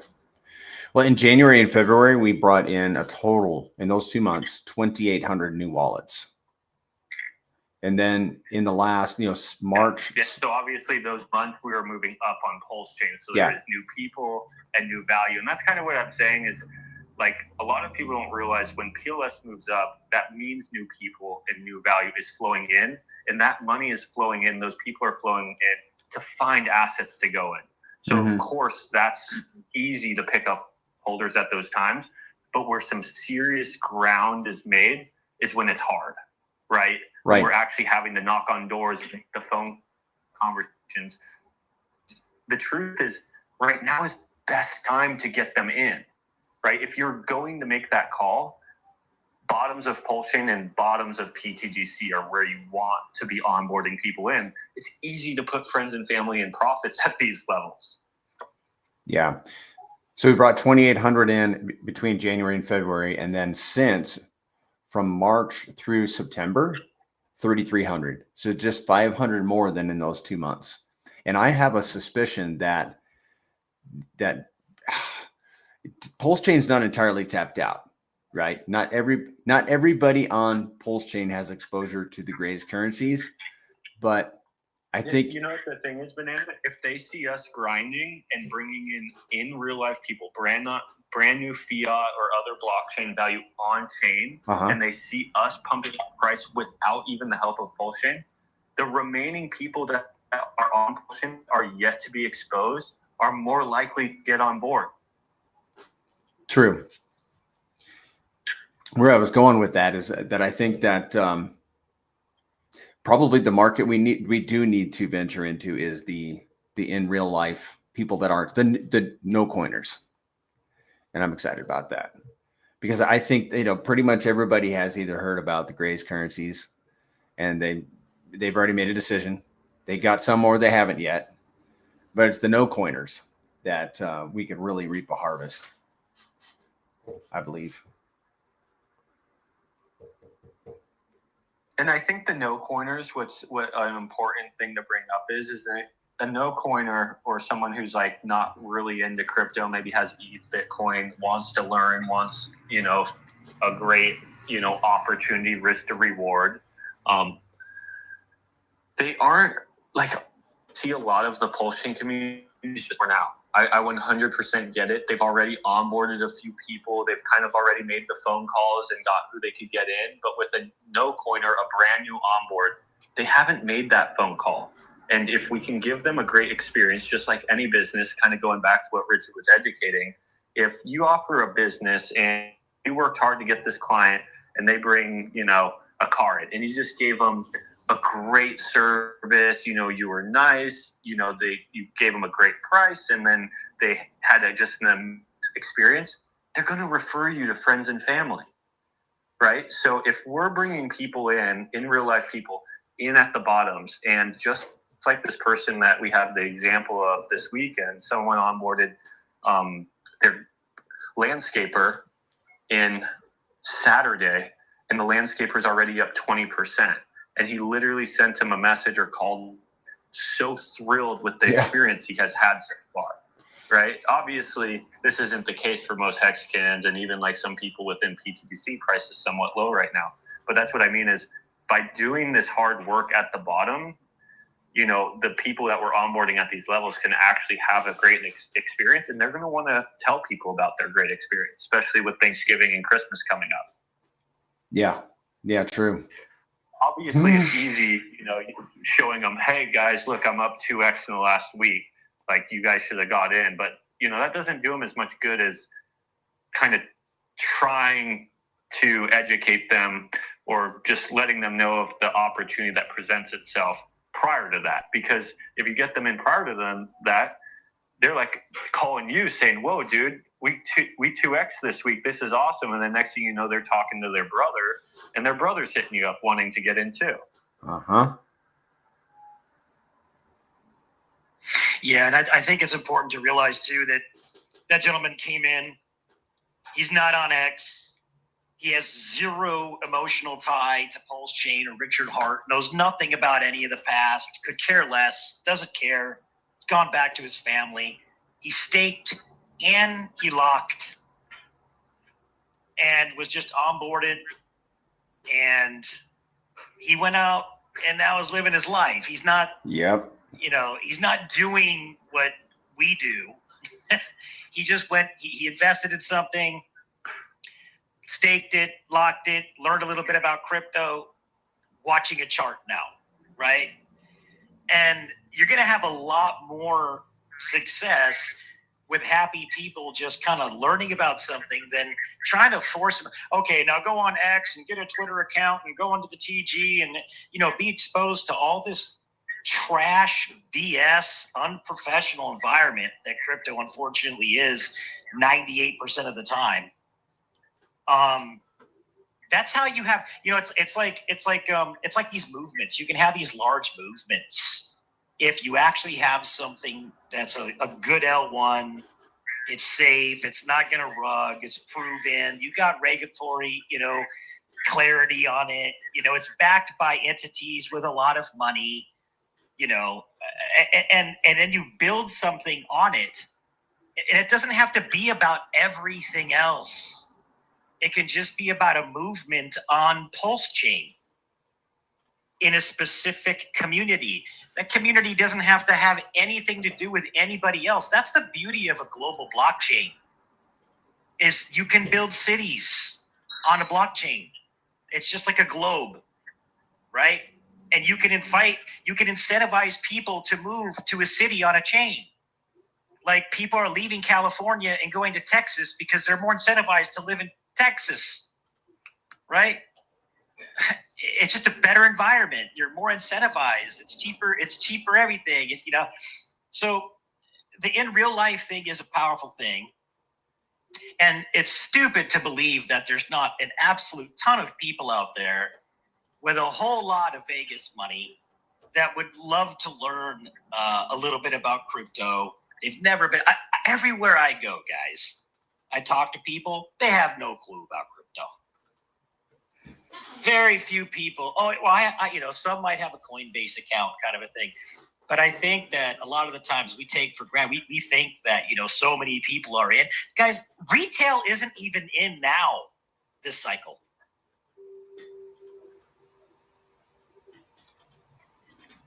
Well, in January and February, we brought in a total, in those 2 months, 2,800 new wallets. And then in the last, March. Yeah, so obviously those months we were moving up on Pulse Chain. So Yeah. there is new people and new value. And that's kind of what I'm saying is, a lot of people don't realize when PLS moves up, that means new people and new value is flowing in. And that money is flowing in. Those people are flowing in to find assets to go in. So of course, that's easy to pick up holders at those times. But where some serious ground is made is when it's hard, right? Right. We're actually having to knock on doors, make the phone conversations. The truth is, right now is best time to get them in, right? If you're going to make that call, bottoms of pulse chain and bottoms of PTGC are where you want to be onboarding people in. It's easy to put friends and family and profits at these levels. Yeah. So we brought 2,800 in between January and February, and then since from March through September, 3,300. So just 500 more than in those 2 months. And I have a suspicion that Pulse Chain's not entirely tapped out, right? Not everybody on Pulse Chain has exposure to the Grays currencies, but I think, you know what the thing is, Banana? If they see us grinding and bringing in real life people, brand new fiat or other blockchain value on chain, and they see us pumping up price without even the help of Pulse Chain, the remaining people that are on Pulse Chain are yet to be exposed are more likely to get on board. true. Where I was going with that is that I think that probably the market we do need to venture into is the in real life people that aren't the no coiners, and I'm excited about that because I think pretty much everybody has either heard about the Grays currencies, and they've already made a decision. They got some or they haven't yet, but it's the no coiners that we can really reap a harvest, I believe. And I think the no coiners, what an important thing to bring up is that a no coiner or someone who's like not really into crypto, maybe has ETH, Bitcoin, wants to learn, wants, a great, opportunity, risk to reward. They aren't see a lot of the Pulse Chain communities for now. I 100% get it. They've already onboarded a few people. They've kind of already made the phone calls and got who they could get in. But with a no coiner, a brand new onboard, they haven't made that phone call. And if we can give them a great experience, just like any business, kind of going back to what Richard was educating, if you offer a business and you worked hard to get this client and they bring, a card and you just gave them a great service, you were nice, you gave them a great price, and then they had just an experience, they're going to refer you to friends and family, right? So if we're bringing people in real life people in at the bottoms, and just like this person that we have the example of this weekend, someone onboarded their landscaper in Saturday, and the landscaper is already up 20%. And he literally sent him a message or called, so thrilled with the experience he has had so far, right? Obviously, this isn't the case for most hexagons, and even like some people within PTGC, price is somewhat low right now. But that's what I mean is by doing this hard work at the bottom, the people that we're onboarding at these levels can actually have a great experience, and they're going to want to tell people about their great experience, especially with Thanksgiving and Christmas coming up. Yeah, true. Obviously, it's easy, showing them, hey, guys, look, I'm up 2x in the last week. Like, you guys should have got in. But, that doesn't do them as much good as kind of trying to educate them or just letting them know of the opportunity that presents itself prior to that. Because if you get them in prior to that, they're like calling you saying, whoa, dude, we 2x this week. This is awesome. And then next thing you know, they're talking to their brother, and their brother's hitting you up wanting to get in too. Yeah, and I think it's important to realize too that that gentleman came in. He's not on X. He has zero emotional tie to Pulse Chain or Richard Hart. Knows nothing about any of the past. Could care less. Doesn't care. He's gone back to his family. He staked and he locked and was just onboarded, and he went out and now is living his life. He's not, he's not doing what we do. He just went, he invested in something, staked it, locked it, learned a little bit about crypto, watching a chart now, right? And you're going to have a lot more success with happy people just kind of learning about something than trying to force them. Okay, now go on X and get a Twitter account and go onto the TG and, you know, be exposed to all this trash, BS, unprofessional environment that crypto unfortunately is 98% of the time. That's how you have, you know, it's like these movements. You can have these large movements if you actually have something that's a good L1. It's safe. It's not going to rug. It's proven. You got regulatory, you know, clarity on it. You know, it's backed by entities with a lot of money. You know, and then you build something on it, and it doesn't have to be about everything else. It can just be about a movement on Pulse Chain in a specific community. That community doesn't have to have anything to do with anybody else. That's the beauty of a global blockchain, is you can build cities on a blockchain. It's just like a globe, right? And you can incentivize people to move to a city on a chain. Like people are leaving California and going to Texas because they're more incentivized to live in Texas, right? It's just a better environment. You're more incentivized. It's cheaper everything. It's, you know, so the in real life thing is a powerful thing. And it's stupid to believe that there's not an absolute ton of people out there with a whole lot of Vegas money that would love to learn a little bit about crypto. They've never been, everywhere I go, guys, I talk to people, they have no clue about crypto. Very few people. Oh, well, I you know, some might have a Coinbase account kind of a thing. But I think that a lot of the times we take for granted, we think that, you know, so many people are in. Guys, retail isn't even in now this cycle.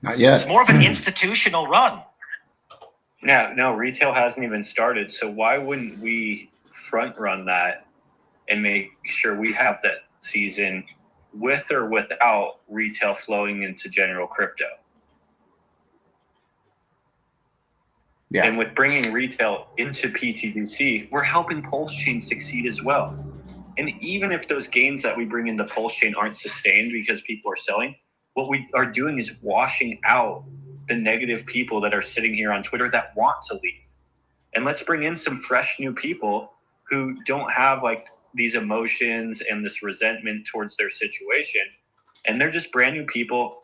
Not yet. It's more of an institutional run. No, retail hasn't even started. So why wouldn't we front run that and make sure we have that season with or without retail flowing into general crypto? Yeah. And with bringing retail into PTDC, we're helping Pulse Chain succeed as well. And even if those gains that we bring into Pulse Chain aren't sustained because people are selling, what we are doing is washing out the negative people that are sitting here on Twitter that want to leave. And let's bring in some fresh new people who don't have like these emotions and this resentment towards their situation. And they're just brand new people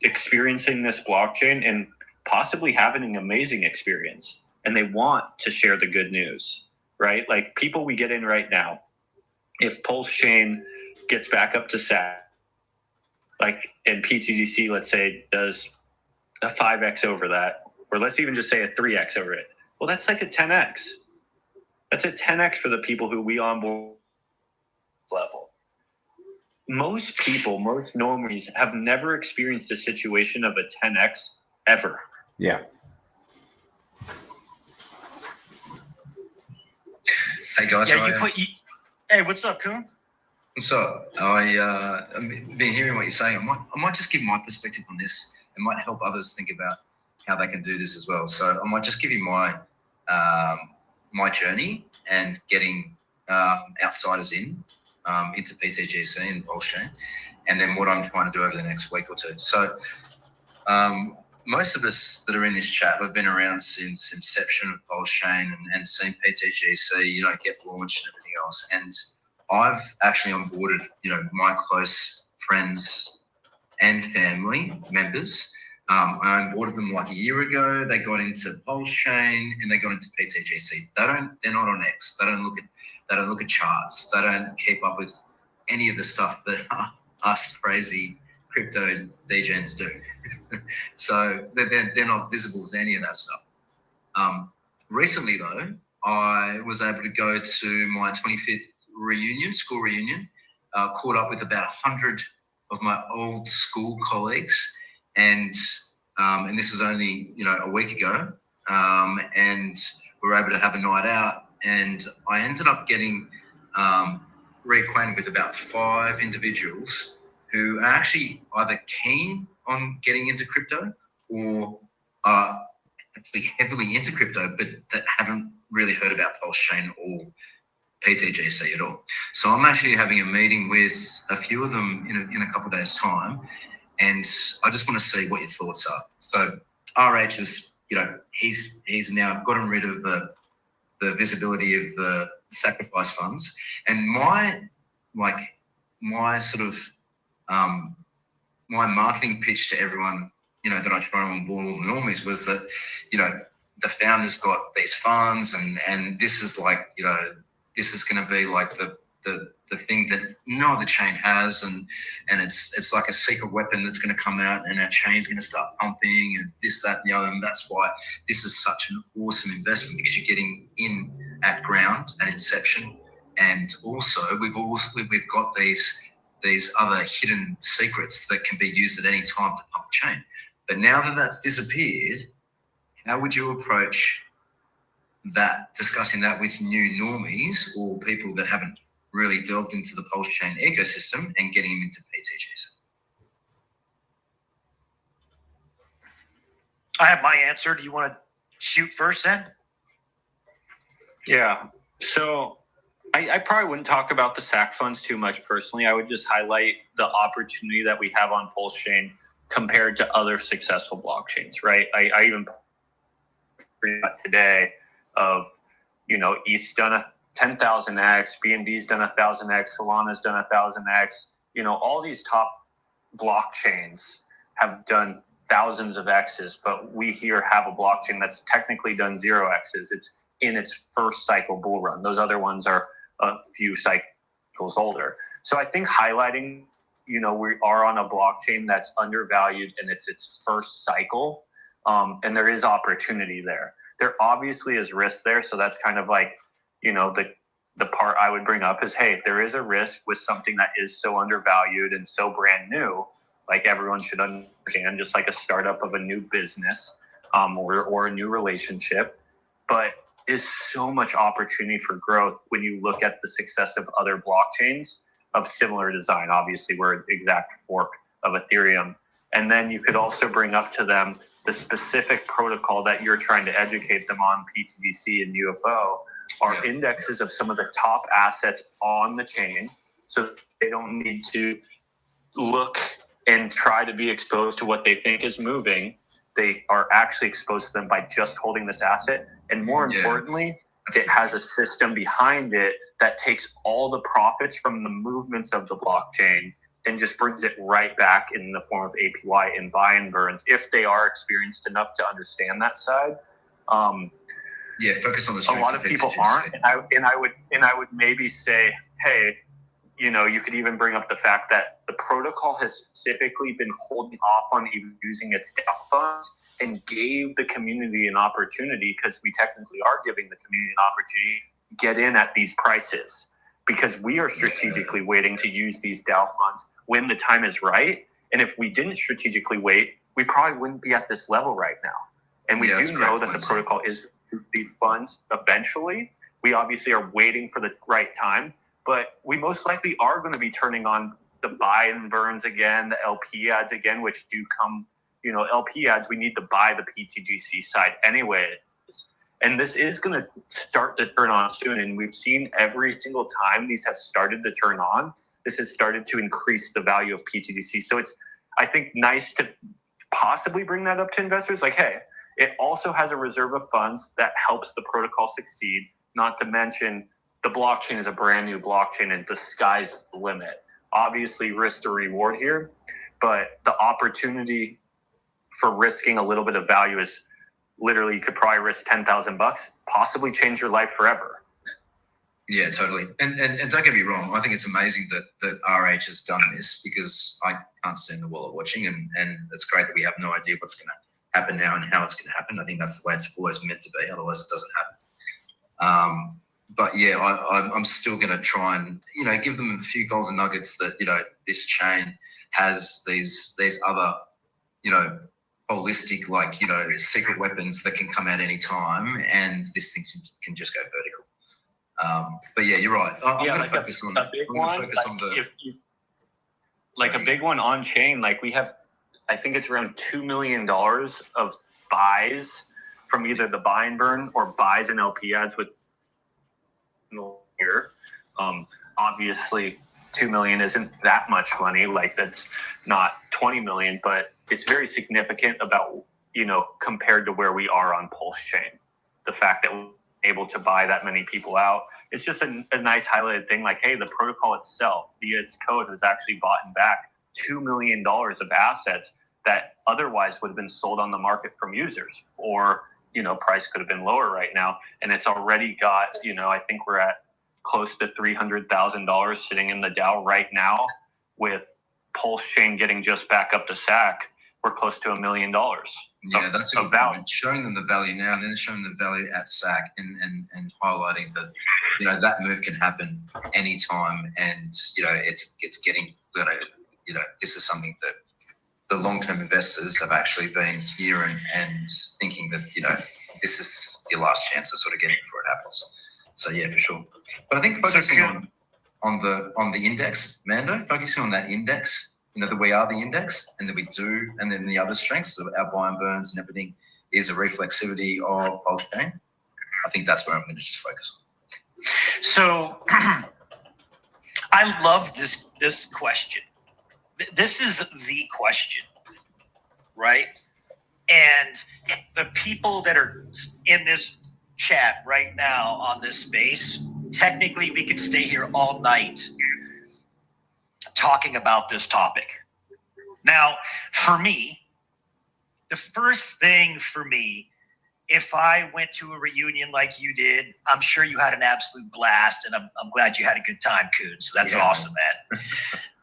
experiencing this blockchain and possibly having an amazing experience. And they want to share the good news, right? Like people we get in right now, if Pulse Chain gets back up to SAT, like in PTDC, let's say, does a 5x over that, or let's even just say a 3x over it. Well, that's like a 10x. That's a 10x for the people who we onboard level. Most people, most normies have never experienced a situation of a 10x ever. Yeah. Hey guys, Yeah, hey, what's up, Kuhn? So I've been hearing what you're saying. I might just give my perspective on this. It might help others think about how they can do this as well. So I might just give you my my journey and getting outsiders into PTGC and Pulse Chain, and then what I'm trying to do over the next week or two. So most of us that are in this chat have been around since inception of Pulse Chain and seen PTGC, you know, get launched and everything else. And I've actually onboarded, you know, my close friends and family members. I onboarded them like a year ago. They got into Pulse Chain and they got into PTGC. They're not on X. They don't look at charts. They don't keep up with any of the stuff that us crazy crypto degens do. So they're not visible to any of that stuff. Recently though, I was able to go to my 25th school reunion, caught up with about 100 of my old school colleagues, and this was only, you know, a week ago, and we were able to have a night out, and I ended up getting reacquainted with about 5 individuals who are actually either keen on getting into crypto or are actually heavily into crypto, but that haven't really heard about Pulse Chain or PTGC at all. So I'm actually having a meeting with a few of them in a couple of days' time, and I just want to see what your thoughts are. So RH is, he's now gotten rid of the visibility of the sacrifice funds, and my sort of my marketing pitch to everyone, that I try on board all the normies was that, the founders got these funds, and this is like, this is going to be like the thing that no other chain has, and it's like a secret weapon that's going to come out, and our chain's going to start pumping, and this, that, and the other. And that's why this is such an awesome investment, because you're getting in at ground at inception, and also we've got these other hidden secrets that can be used at any time to pump chain. But now that that's disappeared, how would you approach that, discussing that with new normies or people that haven't really delved into the Pulse Chain ecosystem and getting them into PTGs? I have my answer. Do you want to shoot first then? Yeah. So I probably wouldn't talk about the SAC funds too much personally. I would just highlight the opportunity that we have on Pulse Chain compared to other successful blockchains, right? I even today of, ETH's done a 10,000x, BNB's done 1,000x, Solana's done 1,000x. All these top blockchains have done thousands of X's, but we here have a blockchain that's technically done 0 X's. It's in its first cycle bull run. Those other ones are a few cycles older. So I think highlighting, we are on a blockchain that's undervalued and it's its first cycle, and there is opportunity there. There obviously is risk there, so that's kind of like, the part I would bring up is, hey, there is a risk with something that is so undervalued and so brand new. Like everyone should understand, just like a startup of a new business, or a new relationship, but is so much opportunity for growth when you look at the success of other blockchains of similar design. Obviously, we're an exact fork of Ethereum. And then you could also bring up to them the specific protocol that you're trying to educate them on, PTGC and UFO, are indexes of some of the top assets on the chain, so they don't need to look and try to be exposed to what they think is moving. They are actually exposed to them by just holding this asset. And more importantly, it has a system behind it that takes all the profits from the movements of the blockchain and just brings it right back in the form of APY and buy and burns, if they are experienced enough to understand that side. Focus on the a lot of people aren't, and I would maybe say, hey, you could even bring up the fact that the protocol has specifically been holding off on even using its DAO funds and gave the community an opportunity, because we technically are giving the community an opportunity to get in at these prices, because we are strategically waiting to use these DAO funds when the time is right. And if we didn't strategically wait, we probably wouldn't be at this level right now. And we do know that the protocol is these funds eventually. We obviously are waiting for the right time, but we most likely are going to be turning on the buy and burns again, the LP ads again, which do come, LP ads, we need to buy the PTGC side anyway. And this is going to start to turn on soon. And we've seen every single time these have started to turn on, this has started to increase the value of PTGC. So it's, I think, nice to possibly bring that up to investors. Like, hey, it also has a reserve of funds that helps the protocol succeed. Not to mention, the blockchain is a brand new blockchain and the sky's the limit. Obviously, risk to reward here, but the opportunity for risking a little bit of value is literally, you could probably risk $10,000, possibly change your life forever. Yeah, totally. And don't get me wrong, I think it's amazing that RH has done this, because I can't stand the wallet watching, and it's great that we have no idea what's going to happen now and how it's going to happen. I think that's the way it's always meant to be, otherwise it doesn't happen. But yeah, I'm still going to try and, give them a few golden nuggets that, this chain has these other, holistic, secret weapons that can come at any time, and this thing can just go vertical. But yeah, you're right. I'm going to focus on a big one. A big one on chain. Like we have, I think it's around $2 million of buys from either the buy and burn or buys and LP ads with here. Obviously 2 million isn't that much money, like that's not 20 million, but it's very significant about, compared to where we are on Pulse Chain. The fact that we're able to buy that many people out, it's just a nice highlighted thing, like, hey, the protocol itself via its code has actually bought back $2 million of assets that otherwise would have been sold on the market from users, or price could have been lower right now. And it's already got, I think we're at close to $300,000 sitting in the DAO right now. With Pulse Chain getting just back up to SAC, we're close to $1 million. Yeah, that's a good point. Showing them the value now, and then showing the value at SAC, and highlighting that that move can happen anytime, and it's getting this is something that the long-term investors have actually been hearing and thinking that this is your last chance to sort of get in before it happens. So yeah, for sure. But I think focusing on the index, Mando, focusing on that index, that we are the index, and that we do, and then the other strengths of our buy and burns and everything is a reflexivity of Pulse Chain. I think that's where I'm going to just focus on. So I love this question. This is the question, right? And the people that are in this chat right now on this space, technically we could stay here all night talking about this topic. Now, for me, the first thing for me, if I went to a reunion like you did, I'm sure you had an absolute blast, and I'm glad you had a good time, Coon. So that's awesome, man.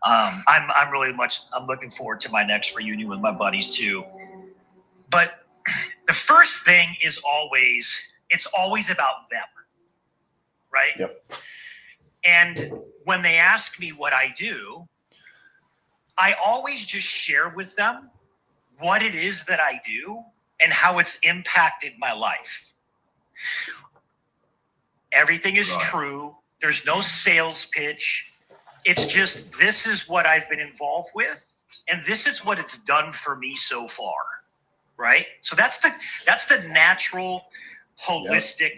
I'm looking forward to my next reunion with my buddies too. But the first thing is it's always about them, right? Yep. And when they ask me what I do, I always just share with them what it is that I do and how it's impacted my life. Everything is true. There's no sales pitch. It's just, this is what I've been involved with, and this is what it's done for me so far, right? So that's the natural, holistic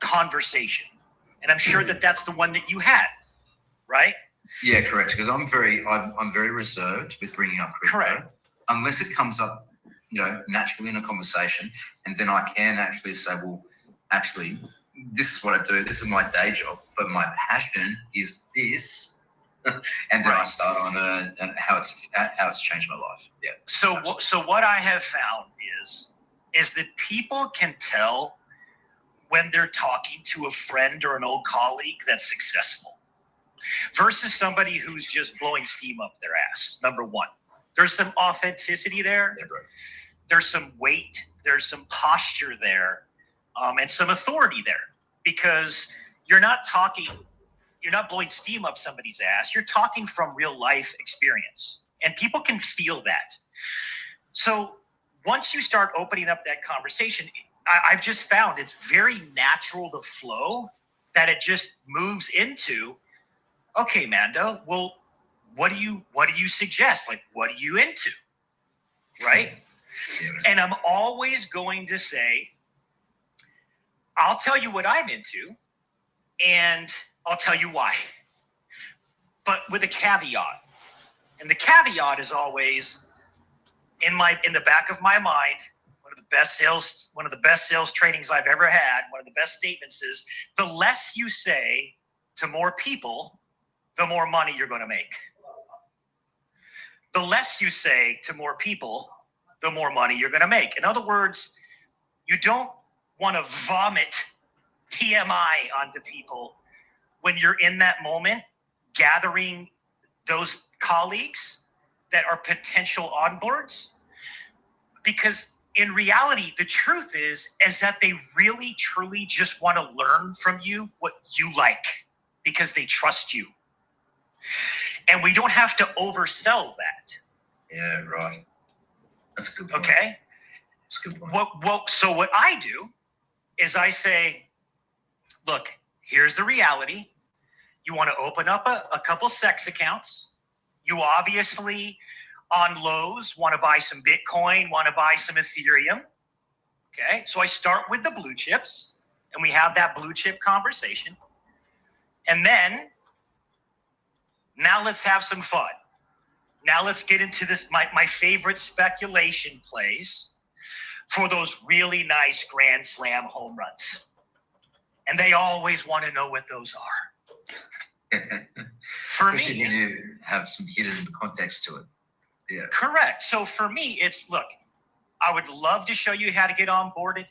conversation. And I'm sure that's the one that you had, right? Yeah, correct. Because I'm very reserved with bringing up crypto. Correct. Unless it comes up, naturally in a conversation, and then I can actually say, well, actually, this is what I do. This is my day job, but my passion is this. And then I start on how it's changed my life. Yeah. So what I have found is that people can tell when they're talking to a friend or an old colleague that's successful versus somebody who's just blowing steam up their ass. Number one, there's some authenticity there. Yeah, bro. There's some weight. There's some posture there, and some authority there, because you're not blowing steam up somebody's ass. You're talking from real life experience, and people can feel that. So once you start opening up that conversation, I've just found it's very natural to flow, that it just moves into, okay, Mando, well, what do you suggest? Like, what are you into? Right? Yeah. And I'm always going to say, I'll tell you what I'm into, and I'll tell you why. But with a caveat. And the caveat is always in the back of my mind. One of the best sales trainings I've ever had, one of the best statements is, the less you say to more people, the more money you're going to make. The less you say to more people, the more money you're going to make. In other words, you don't want to vomit TMI onto people when you're in that moment, gathering those colleagues that are potential onboards. Because in reality, the truth is that they really, truly just want to learn from you what you like, because they trust you. And we don't have to oversell that. Yeah, right. That's a good point. Okay? That's a good point. So what I do is I say, look, here's the reality. You want to open up a couple sex accounts. You obviously, on lows, want to buy some Bitcoin, want to buy some Ethereum. Okay, so I start with the blue chips, and we have that blue chip conversation. And then, now let's have some fun. Now let's get into this, my favorite speculation plays for those really nice Grand Slam home runs. And they always want to know what those are. For Especially me, when you have some hidden context to it. Yeah. correct. So for me, it's, look, I would love to show you how to get onboarded.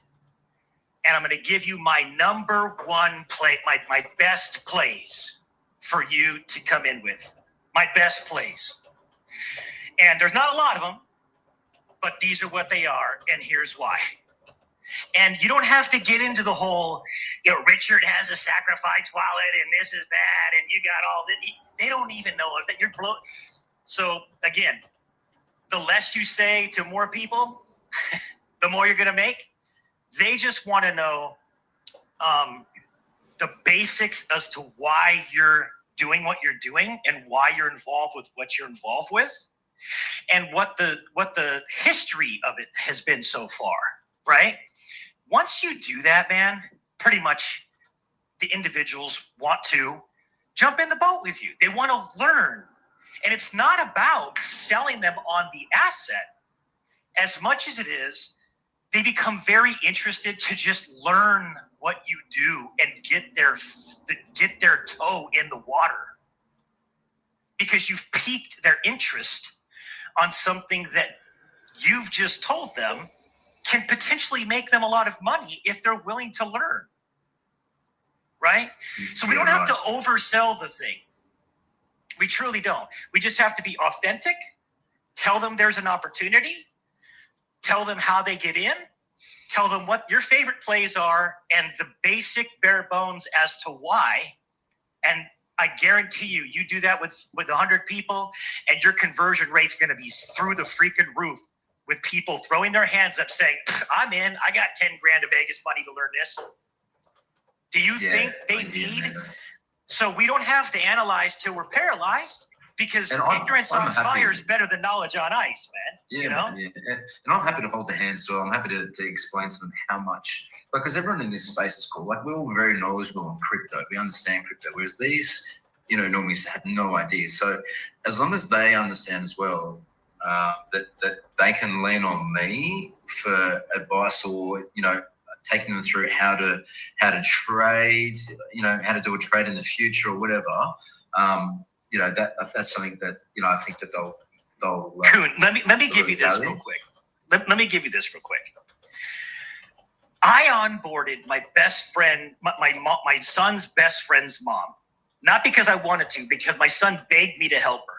And I'm going to give you my number one play, my best plays for you to come in with. My best plays. And there's not a lot of them, but these are what they are. And here's why. And you don't have to get into the whole, Richard has a sacrifice wallet and this is that, and you got all that. They don't even know that you're blow. So again, the less you say to more people, the more you're going to make. They just want to know the basics as to why you're doing what you're doing and why you're involved with what you're involved with, and what the history of it has been so far, right? Once you do that, man, pretty much the individuals want to jump in the boat with you. They want to learn. And it's not about selling them on the asset as much as it is they become very interested to just learn what you do and get their toe in the water, because you've piqued their interest on something that you've just told them can potentially make them a lot of money if they're willing to learn, right? So we don't have to oversell the thing. We truly don't. We just have to be authentic, tell them there's an opportunity, tell them how they get in, tell them what your favorite plays are, and the basic bare bones as to why. And I guarantee you, you do that with 100 people, and your conversion rate's going to be through the freaking roof, with people throwing their hands up saying, I'm in, I got 10 grand of Vegas money to learn this. Do you think they need? So we don't have to analyze till we're paralyzed, because ignorance on fire is better than knowledge on ice, man. Yeah, you know? yeah. And I'm happy to hold the hand as well. I'm happy to explain to them how much, because everyone in this space is cool. Like, we're all very knowledgeable on crypto. We understand crypto, whereas these, normally have no idea. So as long as they understand as well that they can lean on me for advice, or taking them through how to trade, how to do a trade in the future or whatever. That's something that I think that they'll. Kuhn, let me give you this real quick. Let me give you this real quick. I onboarded my best friend, my son's best friend's mom, not because I wanted to, because my son begged me to help her.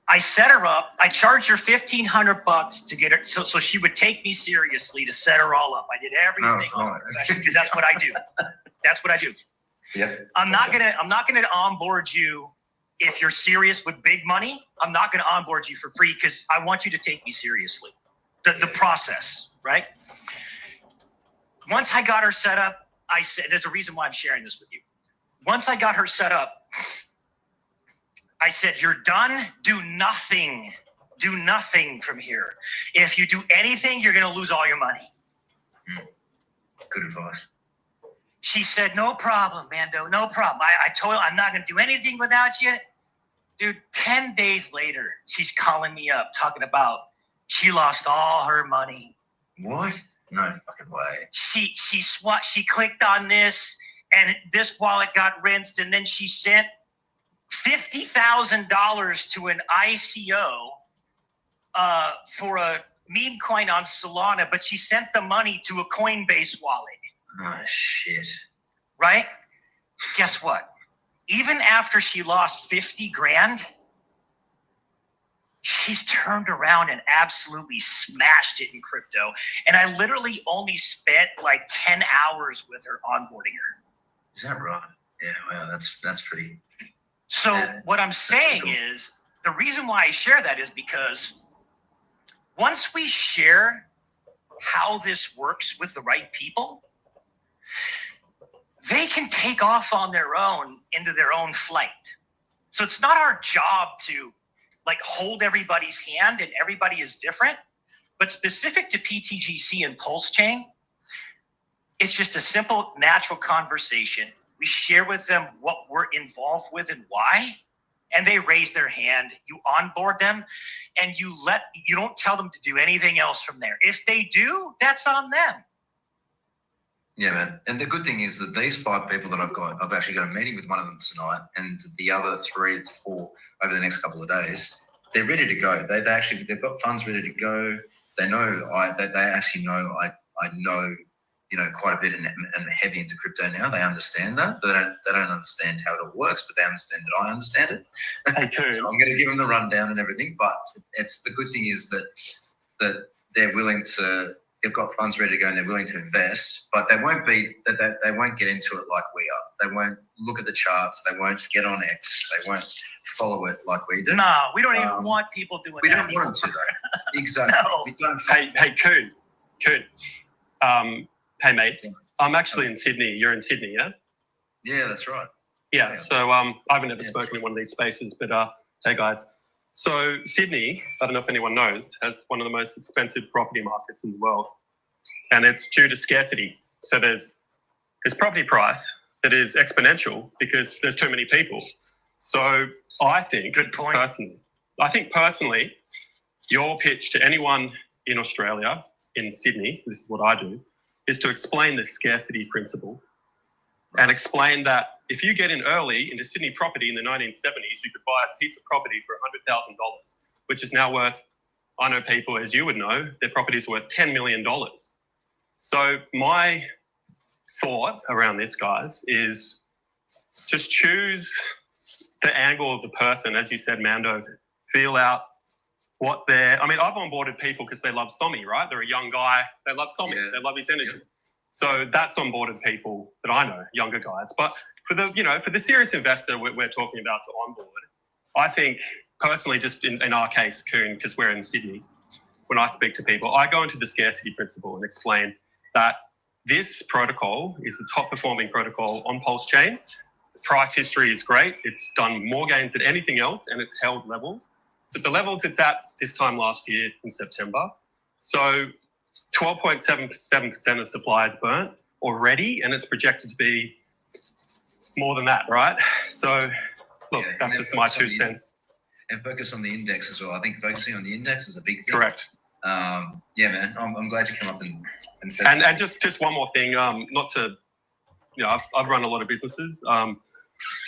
I set her up. I charged her $1,500 to get her, so she would take me seriously, to set her all up. I did everything because that's what I do. That's what I do. Yeah. I'm not gonna onboard you if you're serious with big money. I'm not gonna onboard you for free, because I want you to take me seriously. The process, right? Once I got her set up, I said, there's a reason why I'm sharing this with you. Once I got her set up, I said, you're done. Do nothing. Do nothing from here. If you do anything, you're going to lose all your money. Good advice. She said, no problem, Mando, no problem. I told her I'm not going to do anything without you. Dude, 10 days later, she's calling me up talking about she lost all her money. What? No fucking way. She clicked on this, and this wallet got rinsed, and then she sent $50,000 to an ICO for a meme coin on Solana, but she sent the money to a Coinbase wallet. Oh, shit. Right? Guess what? Even after she lost 50 grand, she's turned around and absolutely smashed it in crypto. And I literally only spent like 10 hours with her onboarding her. Is that right? Yeah, wow, that's pretty. So what I'm saying is, the reason why I share that is because once we share how this works with the right people, they can take off on their own into their own flight. So it's not our job to hold everybody's hand, and everybody is different. But specific to PTGC and Pulse Chain, it's just a simple, natural conversation. We share with them what we're involved with and why, and they raise their hand. You onboard them, and you don't tell them to do anything else from there. If they do, that's on them. Yeah, man. And the good thing is that these 5 people that I've actually got a meeting with one of them tonight, and the other 3 to 4 over the next couple of days. They're ready to go. They've got funds ready to go. They know they actually know I know, quite a bit and heavy into crypto now. They understand that. They don't understand how it all works, but they understand that I understand it. Okay. So I'm going to give them the rundown and everything. But it's the good thing is that they're willing to. They've got funds ready to go and they're willing to invest, but they won't get into it like we are. They won't look at the charts. They won't get on X. They won't follow it like we do. No, we don't even want people doing We that. don't want them to, though. Exactly. No. We don't. Hey, Coon. Hey, mate. I'm actually in Sydney. You're in Sydney, yeah? Yeah, that's right. Yeah. Yeah. So I haven't ever spoken in one of these spaces, but hey, guys. So Sydney, I don't know if anyone knows, has one of the most expensive property markets in the world, and it's due to scarcity. So there's this property price that is exponential because there's too many people. So I think, Good point. Personally, your pitch to anyone in Australia, in Sydney, this is what I do, is to explain the scarcity principle and explain that if you get in early into Sydney property in the 1970s, you could buy a piece of property for $100,000, which is now worth, I know people, as you would know, their properties are worth $10 million. So my thought around this, guys, is just choose the angle of the person. As you said, Mando, feel out what they're... I've onboarded people because they love Somi, right? They're a young guy. They love Somi. Yeah. They love his energy. Yeah. So that's onboarded people that I know, younger guys. But for the serious investor we're talking about to onboard, I think personally, just in our case, Coon, because we're in Sydney, when I speak to people, I go into the scarcity principle and explain that this protocol is the top performing protocol on Pulse Chain. The price history is great. It's done more gains than anything else, and it's held levels. So the levels it's at this time last year in September. So 12.77% of supply is burnt already, and it's projected to be more than that, right? So, look, that's just my 2 cents. And focus on the index as well. I think focusing on the index is a big thing. Correct. Yeah, man. I'm glad you came up and said. And just one more thing. Not to, I've run a lot of businesses.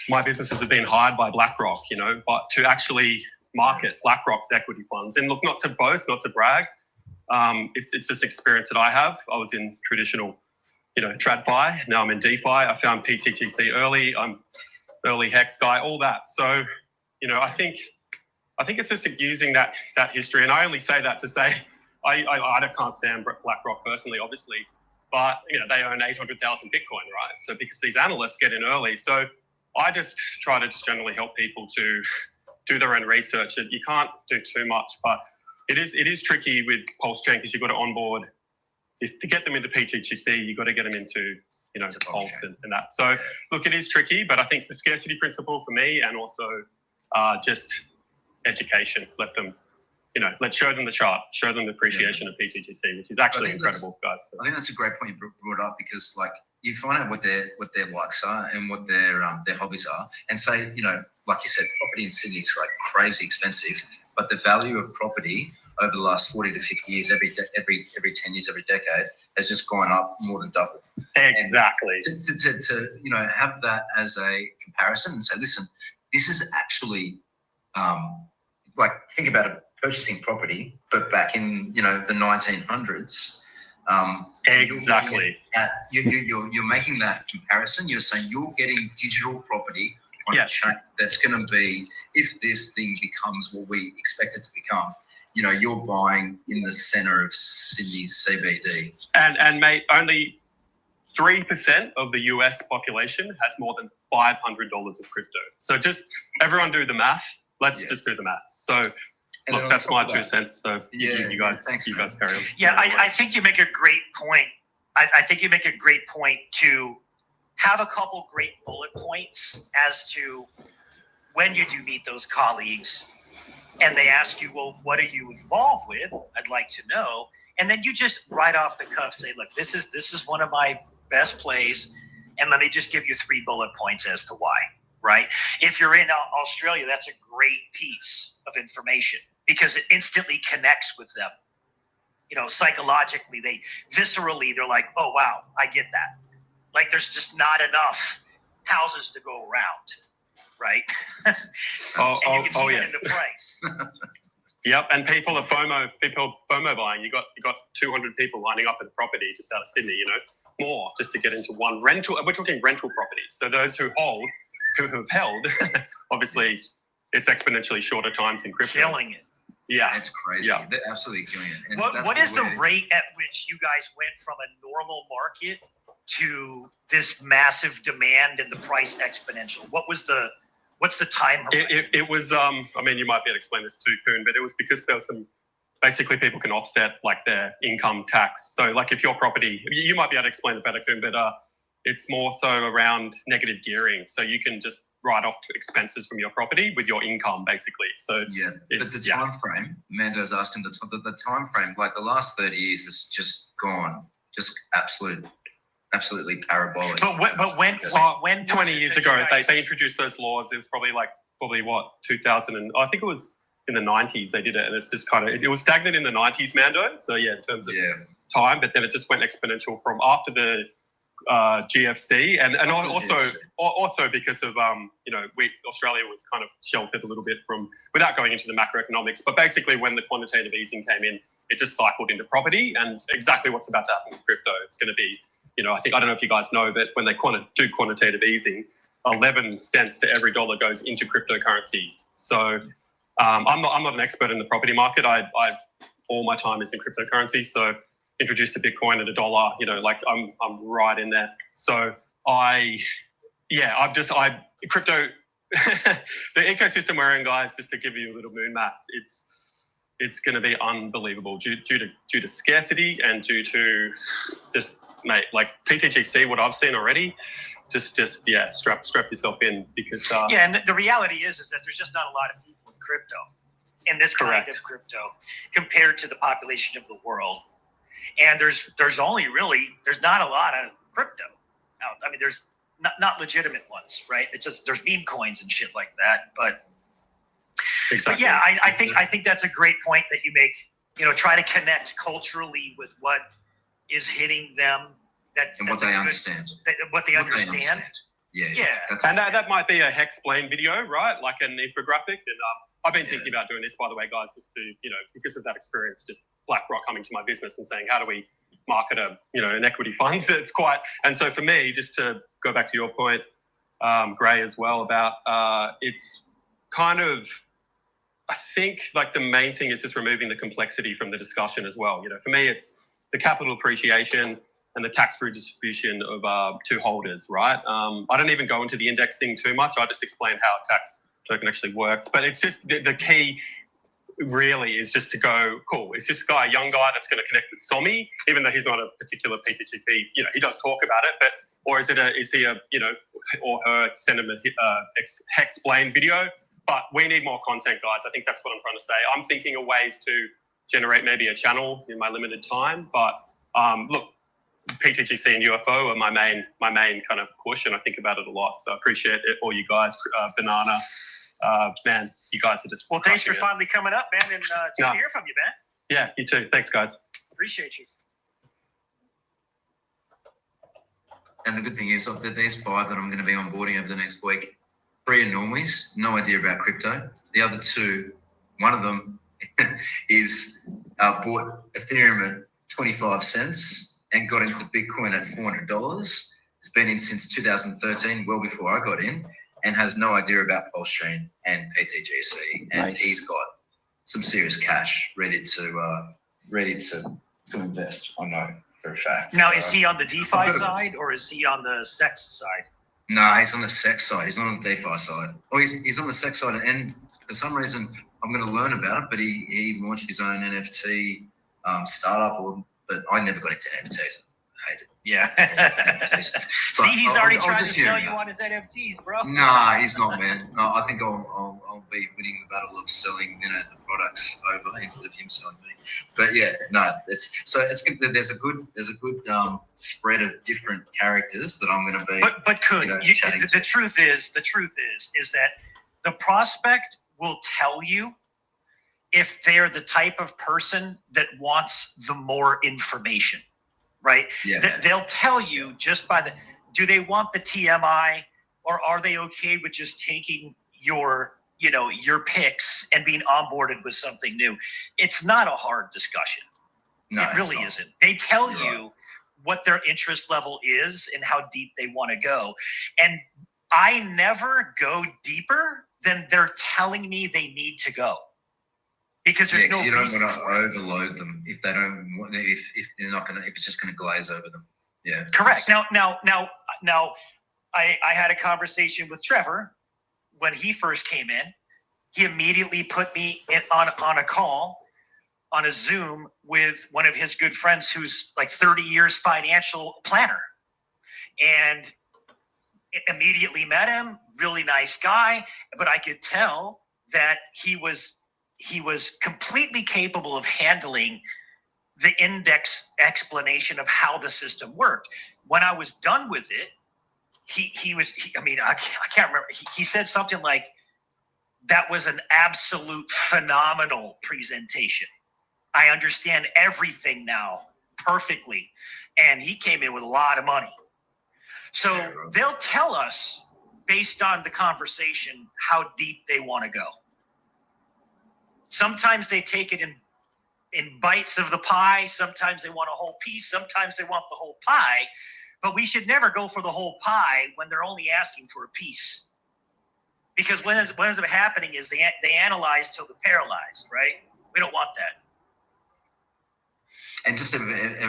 My businesses have been hired by BlackRock, but to actually market BlackRock's equity funds. And look, not to boast, not to brag. It's just experience that I have. I was in traditional, TradFi. Now I'm in DeFi. I found PTGC early. I'm early Hex guy, all that. So, I think it's just using that history. And I only say that to say I can't stand BlackRock personally, obviously, but they own 800,000 Bitcoin, right? So because these analysts get in early, so I just try to just generally help people to do their own research. You can't do too much, but it is tricky with Pulse Chain because you've got to onboard. To get them into PTGC, you've got to get them into Pulse and that. So look, it is tricky, but I think the scarcity principle for me, and also just education. Let them, let's show them the chart, show them the appreciation of PTGC, which is actually incredible, guys. So. I think that's a great point you brought up because, you find out what their likes are and what their hobbies are, and say, like you said, property in Sydney is crazy expensive, but the value of property over the last 40 to 50 years, every 10 years, every decade, has just gone up more than double. Exactly. And to have that as a comparison and say, listen, this is actually think about purchasing property, but back in the 1900s. Exactly. You're making that comparison. You're saying you're getting digital property on a chain that's going to be, if this thing becomes what we expect it to become, you're buying in the center of Sydney's CBD. And mate, only 3% of the US population has more than $500 of crypto. So just everyone do the math. Let's just do the math. So look, that's my 2 cents. So you guys carry on. Yeah, I think you make a great point. I think you make a great point to have a couple great bullet points as to when you do meet those colleagues, and they ask you, well, what are you involved with? I'd like to know. And then you just right off the cuff say, look, this is one of my best plays, and let me just give you 3 bullet points as to why, right? If you're in Australia, that's a great piece of information because it instantly connects with them. You know, psychologically, viscerally, they're like, oh, wow, I get that. Like there's just not enough houses to go around, right? And you can see that in the price. Yep, and people FOMO buying. You got 200 people lining up in the property just out of Sydney, you know, more just to get into one rental. We're talking rental properties. So those who have held, obviously, it's exponentially shorter times in crypto. Killing it. Yeah, it's crazy. Yeah. They're absolutely killing it. And what is the rate at which you guys went from a normal market to this massive demand and the price exponential? What's the time horizon? It was, I mean, you might be able to explain this too, Koon, but it was because there was basically people can offset like their income tax. So like if your property, you might be able to explain it better, Koon, but it's more so around negative gearing. So you can just write off expenses from your property with your income, basically. So yeah, but the time frame, Mando's asking the time frame, like the last 30 years has just gone, just absolutely parabolic. But when 20 years ago, they introduced those laws. It was probably what 2000, and I think it was in the 90s they did it, and it's just kind of it was stagnant in the 90s, Mando. So yeah, in terms of time, but then it just went exponential from after the GFC, and also because of Australia was kind of sheltered a little bit from without going into the macroeconomics, but basically when the quantitative easing came in, it just cycled into property, and exactly what's about to happen with crypto. It's going to be, I don't know if you guys know, but when they do quantitative easing, 11 cents to every dollar goes into cryptocurrency. So I'm not an expert in the property market. All my time is in cryptocurrency. So introduced to Bitcoin at $1, I'm right in there. So crypto, the ecosystem we're in, guys, just to give you a little moon maths, it's going to be unbelievable due to scarcity and due to just, mate, like PTGC, what I've seen already, just strap yourself in because and the reality is that there's just not a lot of people in crypto, in this kind of crypto, compared to the population of the world. And there's not a lot of crypto out. I mean, there's not legitimate ones, right? It's just there's meme coins and shit like that. But yeah, I think that's a great point that you make. Try to connect culturally with what is hitting them, what they understand. What they understand. Yeah. That might be a Hexplain video, right? Like an infographic. And I've been thinking about doing this, by the way, guys, just to, because of that experience, just BlackRock coming to my business and saying, how do we market an equity fund? It's quite, and so for me, just to go back to your point, Gray, as well, about it's kind of, I think like the main thing is just removing the complexity from the discussion as well. For me, it's the capital appreciation and the tax-free distribution of to holders, right? I don't even go into the index thing too much. I just explain how a tax token actually works. But it's just the key really is just to go, cool, is this guy a young guy that's going to connect with Somi, even though he's not a particular PTGC, he does talk about it, but, or is he a, or her send him a Hexplain video? But we need more content, guys. I think that's what I'm trying to say. I'm thinking of ways to generate maybe a channel in my limited time, but look, PTGC and UFO are my main kind of push, and I think about it a lot. So I appreciate it, all you guys, Banana. Man, you guys are just thanks for finally coming up, man, and it's good to hear from you, man. Yeah, you too. Thanks, guys. Appreciate you. And the good thing is that there's 5 that I'm going to be onboarding over the next week. 3 are normies, no idea about crypto. The other 2, one of them is bought Ethereum at 25 cents and got into Bitcoin at $400. It's been in since 2013, well before I got in, and has no idea about Pulse Chain and PTGC. And he's got some serious cash ready to invest. I know for a fact. Now, is he on the DeFi side or is he on the SEX side? No, he's on the SEX side. He's not on the DeFi side. Oh, he's on the SEX side, and for some reason, I'm going to learn about it. But he launched his own NFT startup, but I never got into NFTs. I hate it. Yeah. See, he's already trying to sell you on his NFTs, bro. Nah, he's not, man. No, I think I'll be winning the battle of selling, the products over instead of him selling me. But yeah, no, it's good. There's a good spread of different characters that I'm going to be. But the truth is that the prospect will tell you if they're the type of person that wants the more information. Right? Yeah. They'll tell you just do they want the TMI, or are they okay with just taking your picks and being onboarded with something new? It's not a hard discussion. No, it really isn't. They tell you what their interest level is and how deep they want to go. And I never go deeper than they're telling me they need to go. Because there's no you don't reason want to overload them if they don't want, if they're not going to, if it's just going to glaze over them. Yeah. Correct. Now, I had a conversation with Trevor when he first came in. He immediately put me on a call, on a Zoom with one of his good friends who's like 30 years financial planner, and immediately met him. Really nice guy, but I could tell that he was completely capable of handling the index explanation of how the system worked. When I was done with it, I can't remember. He said something like, that was an absolute phenomenal presentation. I understand everything now perfectly. And he came in with a lot of money. So they'll tell us based on the conversation how deep they want to go. Sometimes they take it in bites of the pie. Sometimes they want a whole piece. Sometimes they want the whole pie. But we should never go for the whole pie when they're only asking for a piece. Because what ends up happening is they analyze till they're paralyzed, right? We don't want that. And just if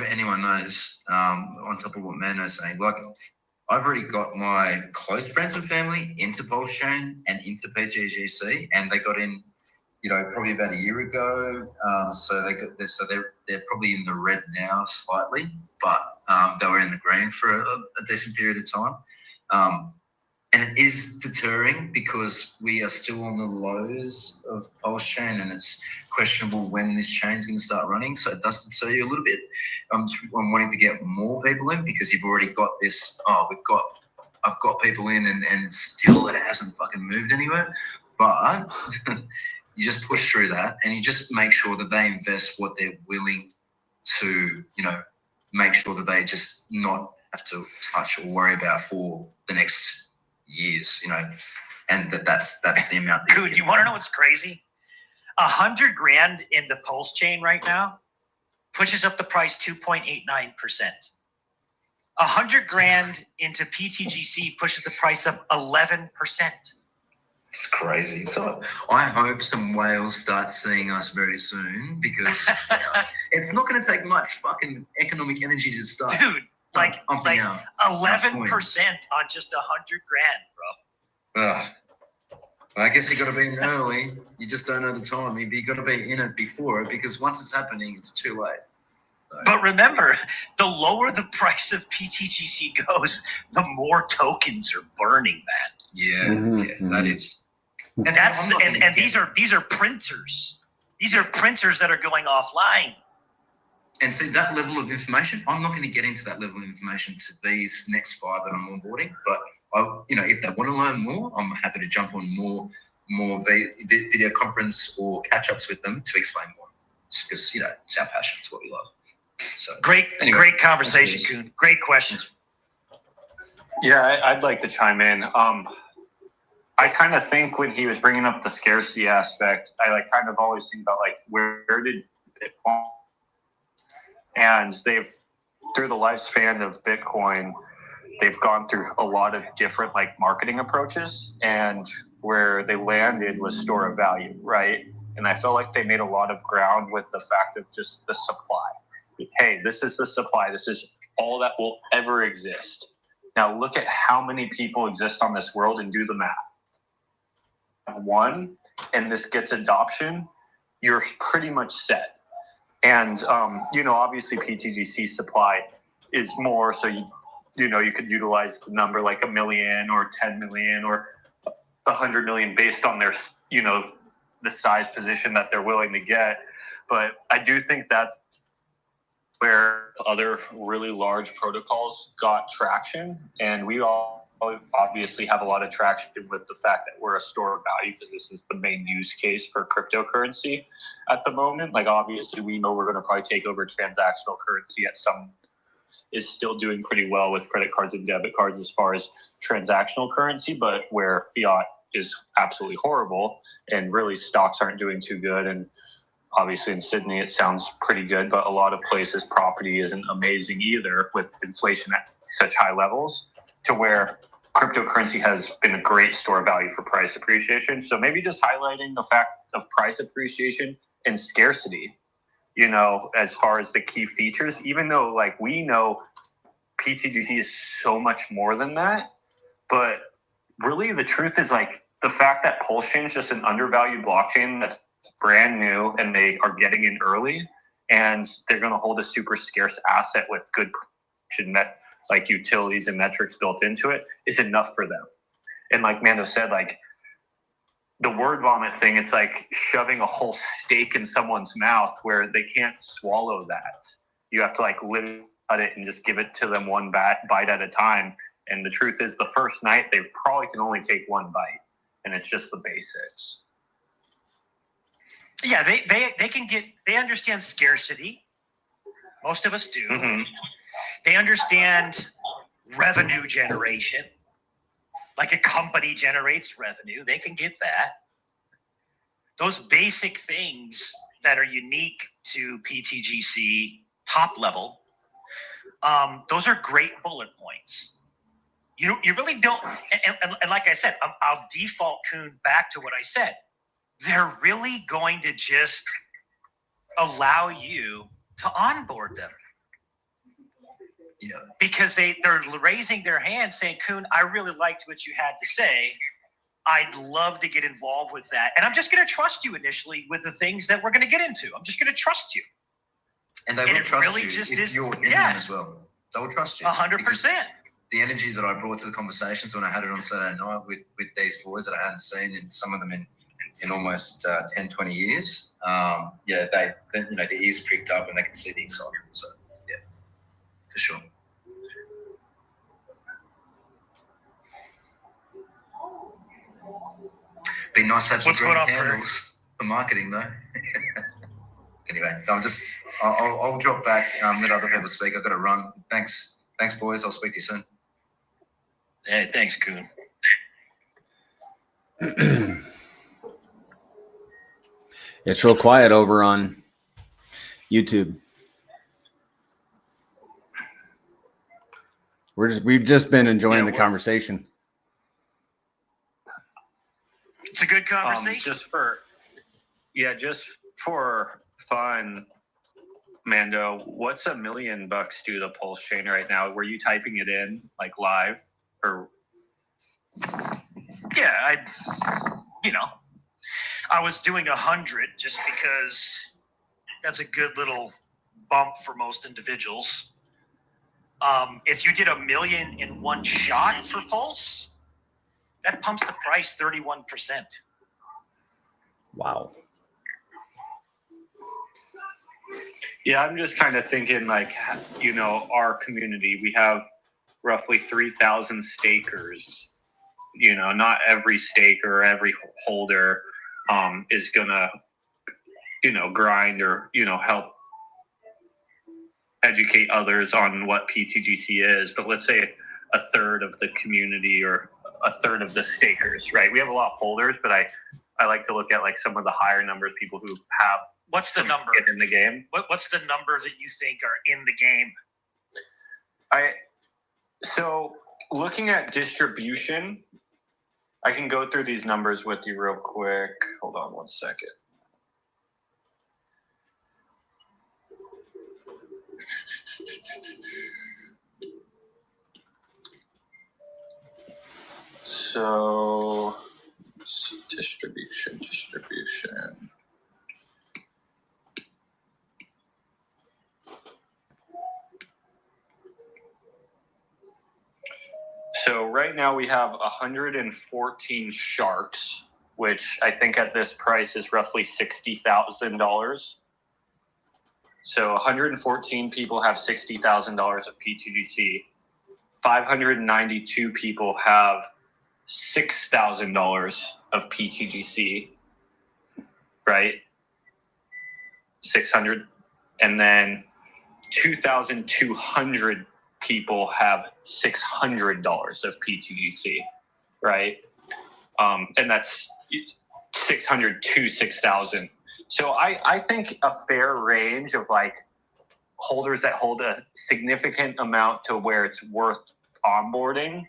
anyone knows, on top of what Mano's saying, like, I've already got my close friends and family into Pulse Chain and into PTGC, and they got in, probably about a year ago. So they're probably in the red now slightly, but they were in the green for a decent period of time. And it is deterring because we are still on the lows of Pulse Chain, and it's questionable when this chain is going to start running. So it does deter you a little bit. I'm wanting to get more people in because you've already got this. I've got people in, and still it hasn't fucking moved anywhere. But you just push through that, and you just make sure that they invest what they're willing to, make sure that they just not have to touch or worry about for the next years, and that's the amount. Dude, you want to know what's crazy? $100,000 into Pulse Chain right now pushes up the price 2.89%. $100,000 into PTGC pushes the price up 11%. It's crazy. So I hope some whales start seeing us very soon because it's not going to take much fucking economic energy to start. Dude, like 11% on just $100,000, bro. I guess you got to be in early. You just don't know the time. You got to be in it before it because once it's happening, it's too late. So. But remember, the lower the price of PTGC goes, the more tokens are burning, man. Yeah, that is. And these are printers. These are printers that are going offline. And see, that level of information, I'm not going to get into that level of information to these next 5 that I'm onboarding. But if they want to learn more, I'm happy to jump on more video conference or catch-ups with them to explain more. Because it's our passion, it's what we love. So great conversation, Kuhn. Great questions. Yeah, I'd like to chime in. I kind of think when he was bringing up the scarcity aspect, I kind of always think about where did Bitcoin, and they've, through the lifespan of Bitcoin, they've gone through a lot of different marketing approaches, and where they landed was store of value, right? And I felt like they made a lot of ground with the fact of just the supply. Hey, this is the supply. This is all that will ever exist. Now look at how many people exist on this world and do the math. One, and this gets adoption, you're pretty much set. And, obviously PTGC supply is more. So you could utilize the number like 1 million or 10 million or 100 million based on their, the size position that they're willing to get. But I do think that's where other really large protocols got traction. And we all obviously have a lot of traction with the fact that we're a store of value, because this is the main use case for cryptocurrency at the moment. Like, obviously, we know we're going to probably take over transactional currency at some, is still doing pretty well with credit cards and debit cards as far as transactional currency, but where fiat is absolutely horrible and really stocks aren't doing too good. And obviously in Sydney, it sounds pretty good, but a lot of places property isn't amazing either, with inflation at such high levels, to where cryptocurrency has been a great store of value for price appreciation. So maybe just highlighting the fact of price appreciation and scarcity, as far as the key features, even though like we know PTGC is so much more than that. But really the truth is like the fact that Pulse Chain is just an undervalued blockchain that's brand new and they are getting in early, and they're going to hold a super scarce asset with good protection, like utilities and metrics built into it, is enough for them. And like Mando said, like the word vomit thing, it's like shoving a whole steak in someone's mouth where they can't swallow that. You have to like live at it and just give it to them one bite at a time. And the truth is, the first night they probably can only take one bite, and it's just the basics. Yeah, they understand scarcity. Most of us do. Mm-hmm. They understand revenue generation. Like a company generates revenue, they can get that. Those basic things that are unique to PTGC top level, those are great bullet points. You really don't, and like I said, I'll default Kuhn back to what I said. They're really going to just allow you to onboard them. Yeah. Because they're raising their hand saying, Kuhn, I really liked what you had to say. I'd love to get involved with that. And I'm just going to trust you initially with the things that we're going to get into. I'm just going to trust you. And they will trust you if you're in them as well. They will trust you. 100%. The energy that I brought to the conversations when I had it on Saturday night with these boys that I hadn't seen, and some of them in almost 10, 20 years, the ears pricked up and they could see the excitement. So, yeah, for sure. Be nice to have some green candles for marketing, though. Anyway, I'll drop back, let other people speak. I've got to run. Thanks, boys. I'll speak to you soon. Hey, thanks, Kuhn. It's real quiet over on YouTube. We've just been enjoying the conversation. It's a good conversation. Just for fun, Mando, what's $1 million do to Pulse Chain right now? Were you typing it in like live, or? Yeah, I was doing 100 just because that's a good little bump for most individuals. If you did $1 million in one shot for Pulse, that pumps the price 31%. Wow. Yeah, I'm just kind of thinking like, our community, we have roughly 3,000 stakers. Not every staker, every holder is going to, grind or, help educate others on what PTGC is. But let's say a third of the community or a third of the stakers, right? We have a lot of holders, but I like to look at like some of the higher numbers, people who have. What's the number in the game? What's the number that you think are in the game? So looking at distribution, I can go through these numbers with you real quick. Hold on one second. So distribution. So right now we have 114 sharks, which I think at this price is roughly $60,000. So 114 people have $60,000 of PTGC. 592 people have $6,000 of PTGC, right? 600. And then 2,200 people have $600 of PTGC, right? And that's 600 to 6,000. So I think a fair range of like holders that hold a significant amount to where it's worth onboarding,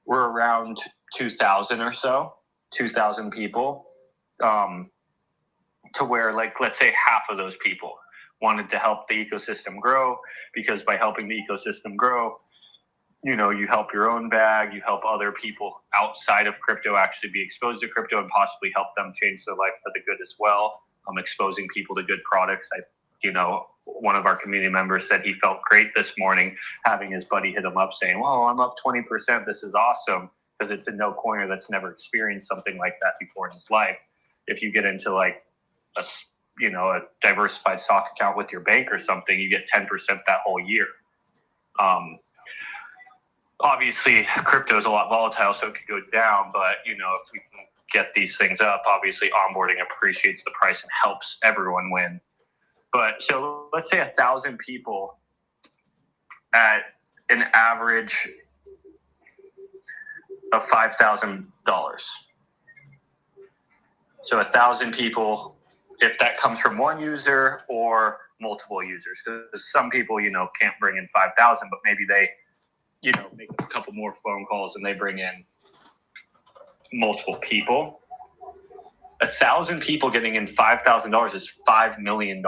we're around 2,000 or so, 2,000 people, to where, like, let's say half of those people wanted to help the ecosystem grow, because by helping the ecosystem grow, you know, you help your own bag, you help other people outside of crypto actually be exposed to crypto and possibly help them change their life for the good as well. Exposing people to good products. One of our community members said he felt great this morning having his buddy hit him up saying, well, I'm up 20%. This is awesome, because it's a no coiner that's never experienced something like that before in his life. If you get into like a diversified stock account with your bank or something, you get 10% that whole year. Obviously crypto is a lot volatile, so it could go down, but if we can get these things up, obviously onboarding appreciates the price and helps everyone win. But so let's say 1,000 people at an average of $5,000. So 1,000 people, if that comes from one user or multiple users, because some people, can't bring in 5,000, but maybe they, make a couple more phone calls and they bring in multiple people. 1,000 people getting in $5,000 is $5 million.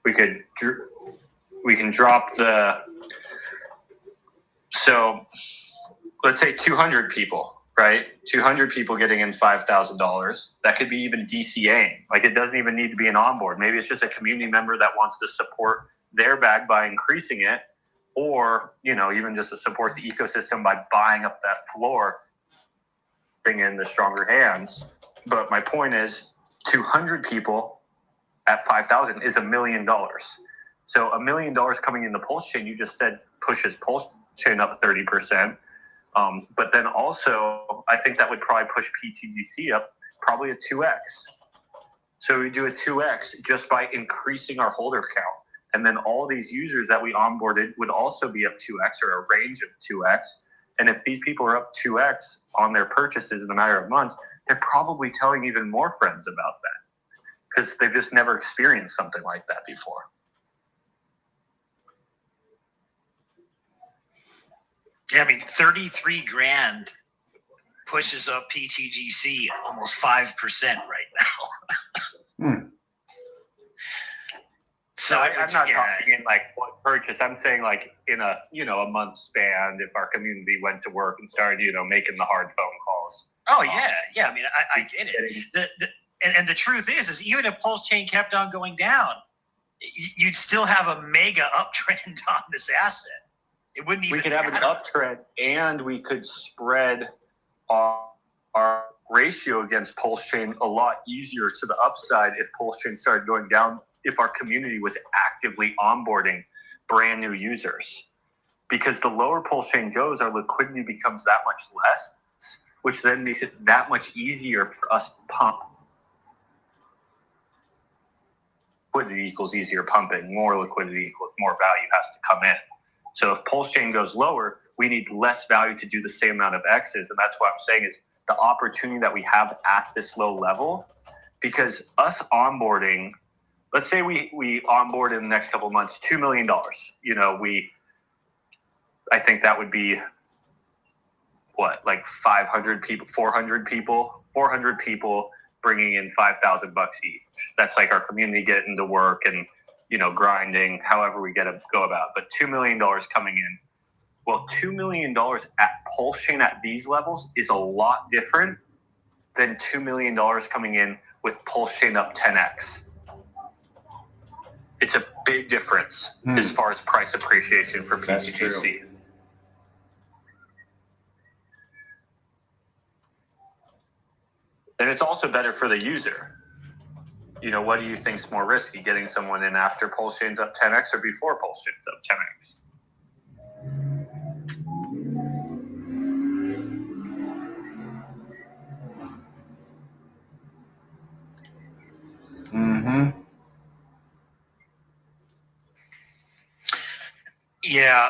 We can drop so let's say 200 people, right? 200 people getting in $5,000. That could be even DCAing. Like, it doesn't even need to be an onboard. Maybe it's just a community member that wants to support their bag by increasing it, or, even just to support the ecosystem by buying up that floor, bring in the stronger hands. But my point is 200 people at 5,000 is $1 million. So $1 million coming in the Pulse chain, you just said, pushes Pulse chain up 30%. But then also, I think that would probably push PTGC up probably a 2x. So we do a 2x just by increasing our holder count. And then all these users that we onboarded would also be up 2x, or a range of 2x. And if these people are up 2x on their purchases in a matter of months, they're probably telling even more friends about that, because they've just never experienced something like that before. Yeah, I mean, 33 grand pushes up PTGC almost 5% right now. So I'm not talking in like what purchase. I'm saying like in a a month span, if our community went to work and started making the hard phone calls. Oh yeah. I mean, I get it. And the truth is even if Pulse Chain kept on going down, you'd still have a mega uptrend on this asset. It wouldn't even. We could have an uptrend, and we could spread our ratio against Pulse Chain a lot easier to the upside if Pulse Chain started going down, if our community was actively onboarding brand new users. Because the lower Pulse Chain goes, our liquidity becomes that much less, which then makes it that much easier for us to pump. Liquidity equals easier pumping. More liquidity equals more value has to come in. So if Pulse Chain goes lower, we need less value to do the same amount of X's. And that's what I'm saying is the opportunity that we have at this low level, because us onboarding, let's say we onboard in the next couple of months, $2 million. I think that would be like 500 people, 400 people bringing in $5,000 each. That's like our community getting to work and, grinding, however we get to go about. But $2 million coming in. Well, $2 million at Pulse Chain at these levels is a lot different than $2 million coming in with Pulse Chain up 10x. It's a big difference as far as price appreciation for That's PTGC. true. And it's also better for the user. You know, what do you think's more risky, getting someone in after pulse chain's up 10x or before pulse chain's up 10x? Mm-hmm. Yeah.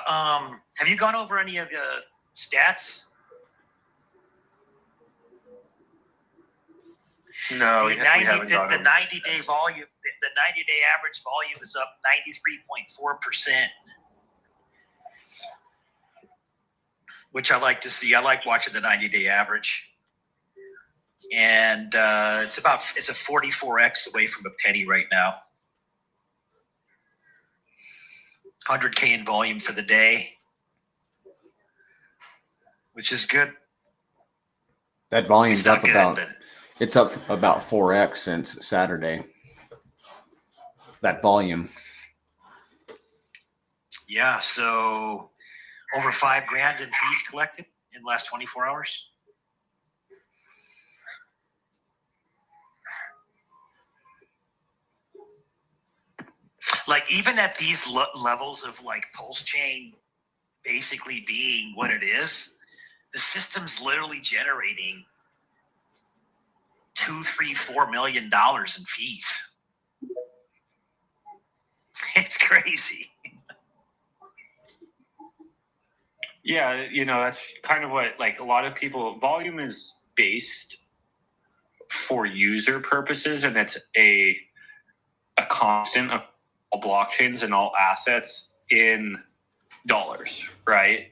Have you gone over any of the stats? No, The we haven't gone the over. 90-day volume, the 90-day average volume is up 93.4%, which I like to see. I like watching the 90-day average, and it's a 44x away from a penny right now. 100K in volume for the day, which is good. That volume's It's not up good, about but it's up about 4x since Saturday. That volume. yeah. So over $5,000 in fees collected in the last 24 hours. Like even at these levels of like pulse chain basically being what it is, the system's literally generating $2, $3, $4 million in fees. It's crazy. Yeah, you know, that's kind of what, like, a lot of people, volume is based for user purposes, and it's a constant of all blockchains and all assets in dollars, right?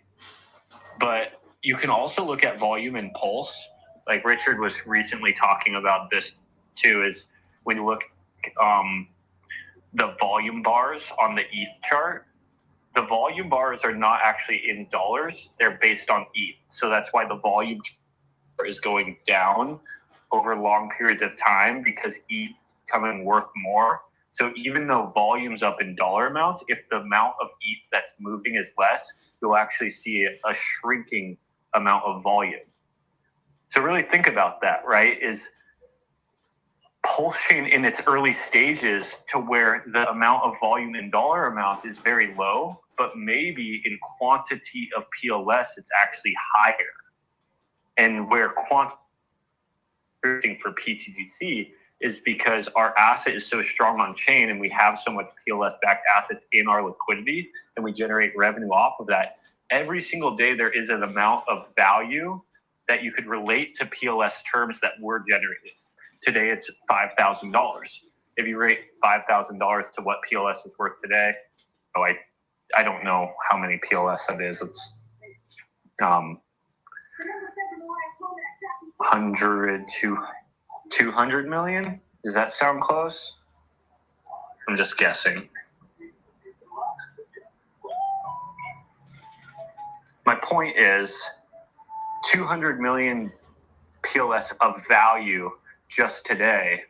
But you can also look at volume and pulse. Like Richard was recently talking about this too, is when you look the volume bars on the ETH chart, the volume bars are not actually in dollars. They're based on ETH. So that's why the volume is going down over long periods of time, because ETH coming worth more. So even though volume's up in dollar amounts, if the amount of ETH that's moving is less, you'll actually see a shrinking amount of volume. So really think about that, right? Is pulse chain in its early stages to where the amount of volume in dollar amounts is very low, but maybe in quantity of PLS, it's actually higher. And where quantity for PTGC is because our asset is so strong on chain and we have so much PLS backed assets in our liquidity and we generate revenue off of that. Every single day there is an amount of value that you could relate to PLS terms that we're generating. Today it's $5,000. If you rate $5,000 to what PLS is worth today, I don't know how many PLS that is. It's 100 to 200 million. Does that sound close? I'm just guessing. My point is 200 million PLS of value just today.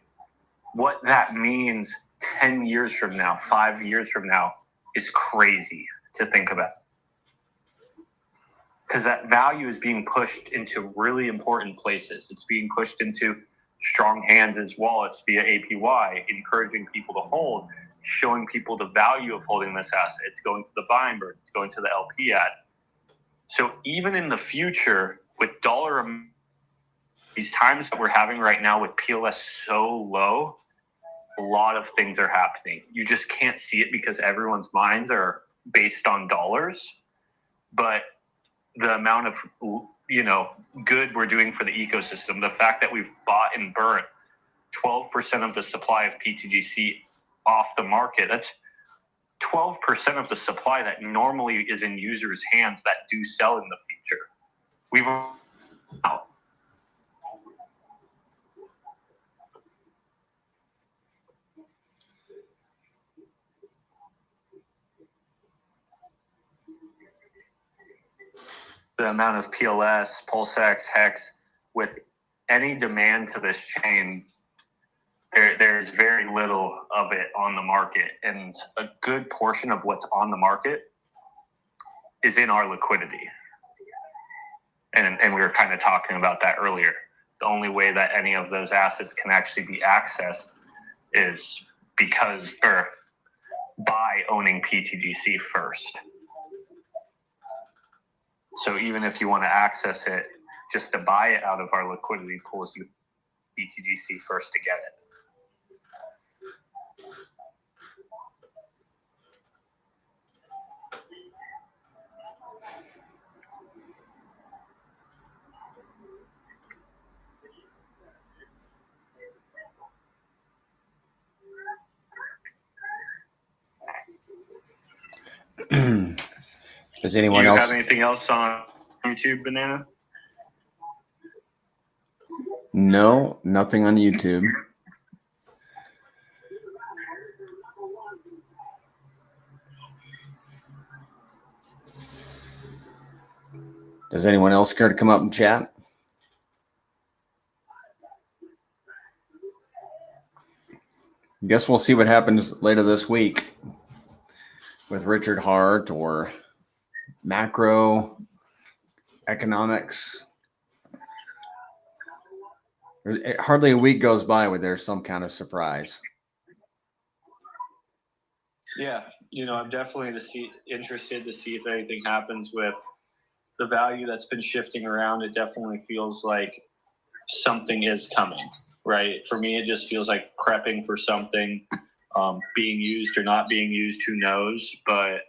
What that means 10 years from now, 5 years from now, is crazy to think about. Because that value is being pushed into really important places. It's being pushed into strong hands as wallets via APY, encouraging people to hold, showing people the value of holding this asset. It's going to the buying bird, it's going to the LP ad. So even in the future, with these times that we're having right now with PLS so low, a lot of things are happening. You just can't see it because everyone's minds are based on dollars. But the amount of, good we're doing for the ecosystem, the fact that we've bought and burnt 12% of the supply of PTGC off the market, that's 12% of the supply that normally is in users' hands that do sell in the future. We've out. The amount of PLS, PulseX, Hex, with any demand to this chain, there's very little of it on the market, and a good portion of what's on the market is in our liquidity. And we were kind of talking about that earlier. The only way that any of those assets can actually be accessed is by owning PTGC first. So even if you want to access it, just to buy it out of our liquidity pools, you PTGC first to get it. Does anyone Do you else have anything else on YouTube, Banana? No, nothing on YouTube. Does anyone else care to come up and chat? Guess we'll see what happens later this week with Richard Hart or macro economics. Hardly a week goes by where there's some kind of surprise. Yeah, I'm definitely interested to see if anything happens with the value that's been shifting around. It definitely feels like something is coming, right? For me, it just feels like prepping for something, being used or not being used, who knows? But,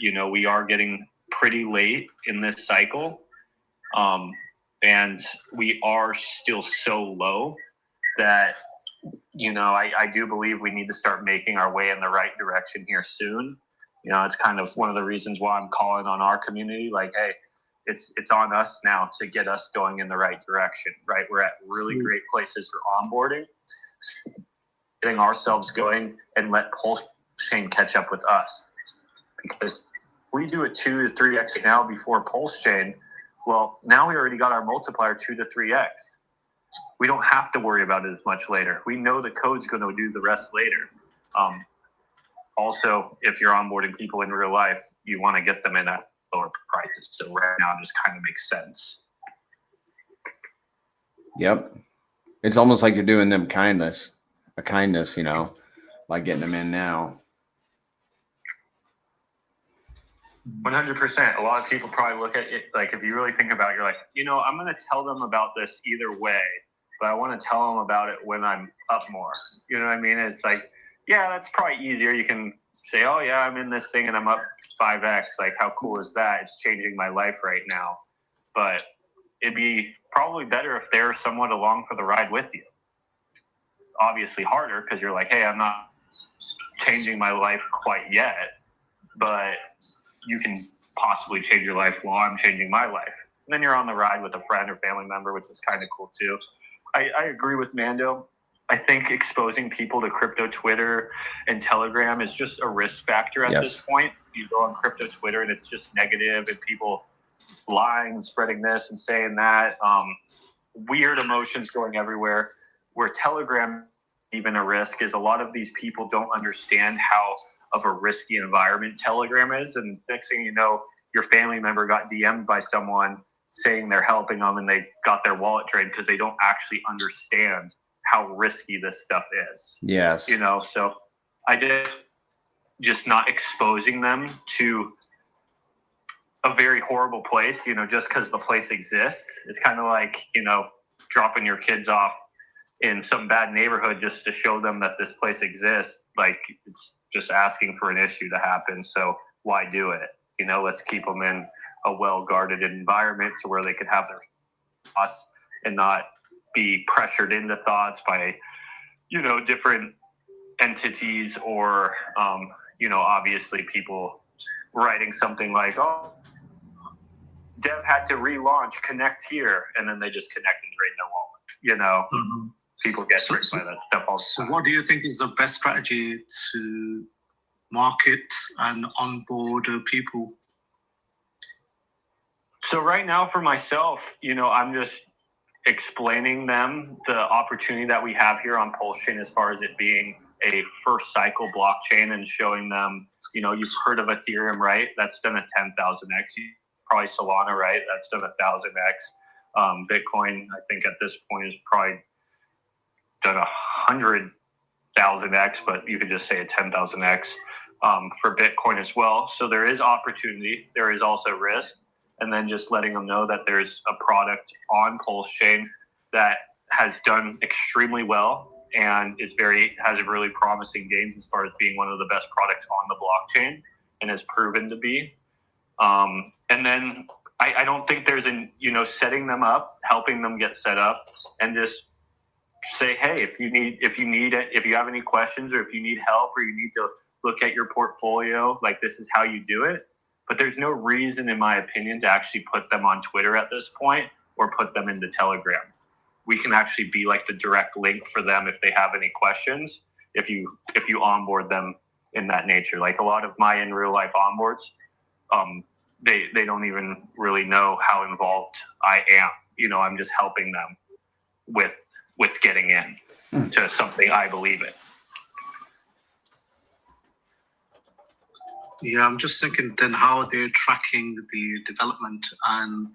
we are getting pretty late in this cycle. And we are still so low that, I do believe we need to start making our way in the right direction here soon. It's kind of one of the reasons why I'm calling on our community, like, hey, it's on us now to get us going in the right direction, right? We're at really great places for onboarding, getting ourselves going, and let Pulse Chain catch up with us. Because we do it 2 to 3x now before Pulse Chain. Well, now we already got our multiplier 2 to 3x. We don't have to worry about it as much later. We know the code's going to do the rest later. Also, if you're onboarding people in real life, you want to get them in at lower prices. So right now, it just kind of makes sense. Yep. It's almost like you're doing them a kindness, by getting them in now. 100%. A lot of people probably look at it like, if you really think about it, you're like, I'm going to tell them about this either way, but I want to tell them about it when I'm up more. You know what I mean? It's like, yeah, that's probably easier. You can say, oh yeah, I'm in this thing and I'm up 5x. Like, how cool is that? It's changing my life right now. But it'd be probably better if they're somewhat along for the ride with you. Obviously harder because you're like, hey, I'm not changing my life quite yet, but you can possibly change your life while I'm changing my life. And then you're on the ride with a friend or family member, which is kind of cool too. I agree with Mando. I think exposing people to crypto Twitter and Telegram is just a risk factor at this point. You go on crypto Twitter and it's just negative and people lying, spreading this and saying that. Weird emotions going everywhere. Where Telegram even a risk is a lot of these people don't understand how of a risky environment Telegram is. And next thing you know, your family member got DM'd by someone saying they're helping them and they got their wallet drained because they don't actually understand how risky this stuff is. Yes. So I did just not exposing them to a very horrible place, just because the place exists. It's kind of like, dropping your kids off in some bad neighborhood just to show them that this place exists. Like, it's just asking for an issue to happen. So why do it? Let's keep them in a well-guarded environment to where they can have their thoughts and not be pressured into thoughts by, different entities or, obviously people writing something like, oh, Dev had to relaunch, connect here. And then they just connect and drain their wallet, Mm-hmm. People get tricked by that stuff all the So time. what do you think is the best strategy to market and onboard people? So right now for myself, I'm just explaining them the opportunity that we have here on Pulse Chain as far as it being a first cycle blockchain, and showing them, you've heard of Ethereum, right? That's done a 10,000x. Probably Solana, right? That's done 1,000x. Bitcoin, I think at this point is probably done 100,000x, but you could just say a 10,000x for Bitcoin as well. So there is opportunity. There is also risk. And then just letting them know that there's a product on Pulse Chain that has done extremely well and has really promising gains as far as being one of the best products on the blockchain, and has proven to be. And then I don't think there's setting them up, helping them get set up, and just say, hey, if you have any questions, or if you need help, or you need to look at your portfolio, like, this is how you do it. But there's no reason, in my opinion, to actually put them on Twitter at this point, or put them into Telegram. We can actually be like the direct link for them if they have any questions, if you onboard them in that nature. Like, a lot of my in real life onboards, they don't even really know how involved I am. I'm just helping them with getting in to something I believe in. Yeah, I'm just thinking then how they're tracking the development and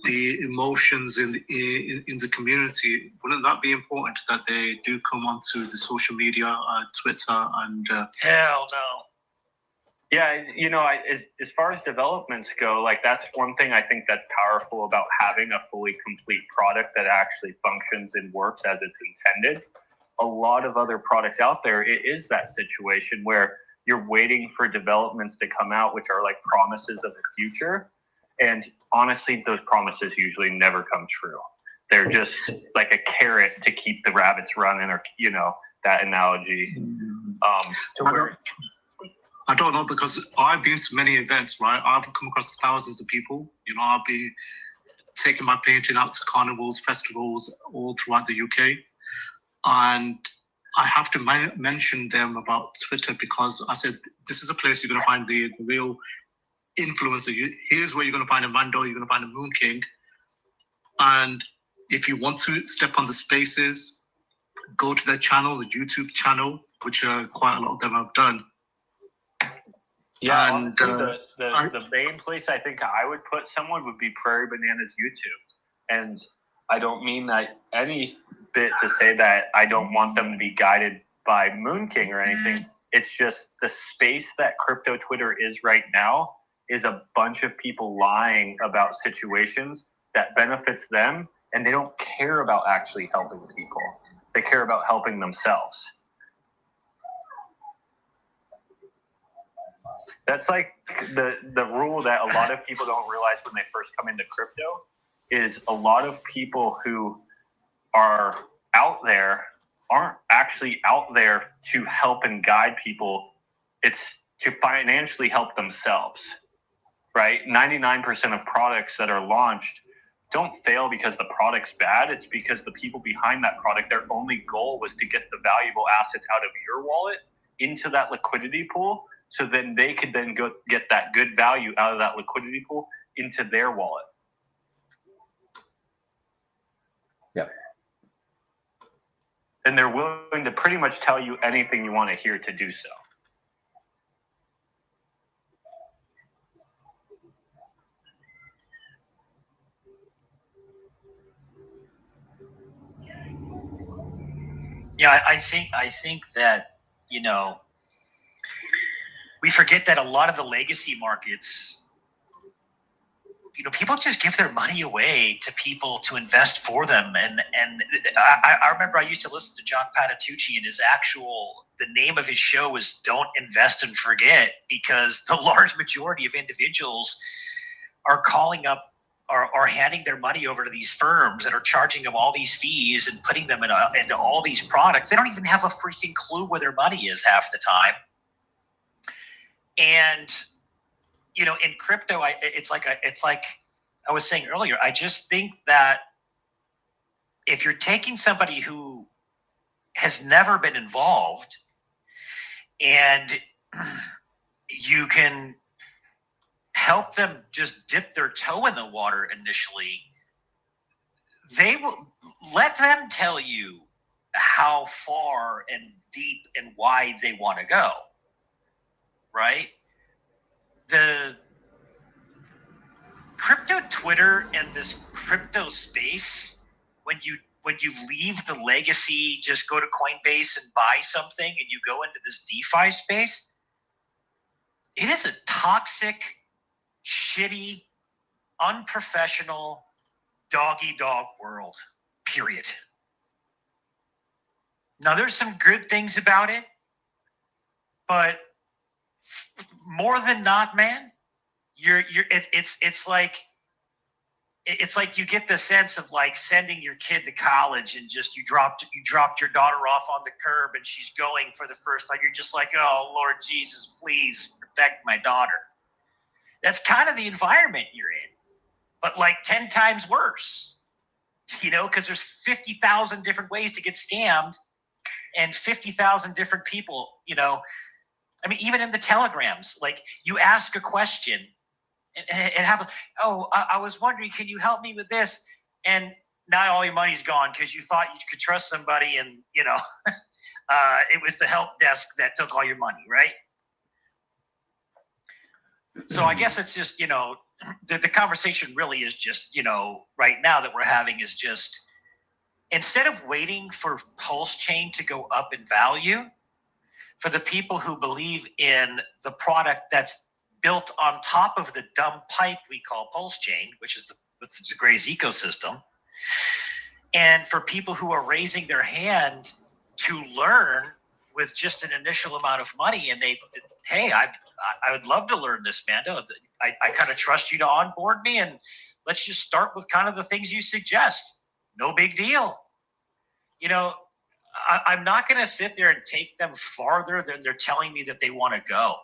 the emotions in the community. Wouldn't that be important that they do come onto the social media, Twitter, and hell no. Yeah, as far as developments go, like, that's one thing I think that's powerful about having a fully complete product that actually functions and works as it's intended. A lot of other products out there, it is that situation where you're waiting for developments to come out, which are like promises of the future. And honestly, those promises usually never come true. They're just like a carrot to keep the rabbits running, or, that analogy. I don't know, because I've been to many events, right? I've come across thousands of people. I'll be taking my painting out to carnivals, festivals all throughout the UK. And I have to mention them about Twitter, because I said, this is a place you're going to find the real influencer. Here's where you're going to find a Mando, you're going to find a Moon King. And if you want to step on the spaces, go to their channel, the YouTube channel, which quite a lot of them have done. Yeah, and honestly, the main place I think I would put someone would be Prairie Banana's YouTube. And I don't mean that any bit to say that I don't want them to be guided by Moon King or anything. It's just the space that crypto Twitter is right now is a bunch of people lying about situations that benefits them, and they don't care about actually helping people. They care about helping themselves. That's like the rule that a lot of people don't realize when they first come into crypto, is a lot of people who are out there aren't actually out there to help and guide people. It's to financially help themselves, right? 99% of products that are launched don't fail because the product's bad. It's because the people behind that product, their only goal was to get the valuable assets out of your wallet into that liquidity pool, so then they could then go get that good value out of that liquidity pool into their wallet. Yeah. And they're willing to pretty much tell you anything you want to hear to do so. Yeah, I think that, we forget that a lot of the legacy markets, people just give their money away to people to invest for them. And I remember I used to listen to John Patitucci, and the name of his show was Don't Invest and Forget, because the large majority of individuals are calling up, are handing their money over to these firms that are charging them all these fees and putting them into all these products. They don't even have a freaking clue where their money is half the time. And, in crypto, it's like I was saying earlier, I just think that if you're taking somebody who has never been involved, and you can help them just dip their toe in the water initially, they will let them tell you how far and deep and wide they want to go, right? The crypto Twitter and this crypto space, when you leave the legacy, just go to Coinbase and buy something, and you go into this DeFi space, it is a toxic, shitty, unprofessional, dog-eat-dog world, period. Now, there's some good things about it, but more than not, man, it's like you get the sense of like sending your kid to college and just you dropped your daughter off on the curb and she's going for the first time. You're just like, oh Lord Jesus, please protect my daughter. That's kind of the environment you're in, but like 10 times worse, because there's 50,000 different ways to get scammed and 50,000 different people, I mean, even in the telegrams, like you ask a question and have, I was wondering, can you help me with this? And now all your money's gone because you thought you could trust somebody and, it was the help desk that took all your money, right? So I guess it's just, the conversation really is just, right now that we're having is just, instead of waiting for Pulse Chain to go up in value, for the people who believe in the product that's built on top of the dumb pipe we call Pulse Chain, which is the Grays ecosystem, and for people who are raising their hand to learn with just an initial amount of money, and hey, I would love to learn this, Mando. I kind of trust you to onboard me, and let's just start with kind of the things you suggest. No big deal. I'm not going to sit there and take them farther than they're telling me that they want to go.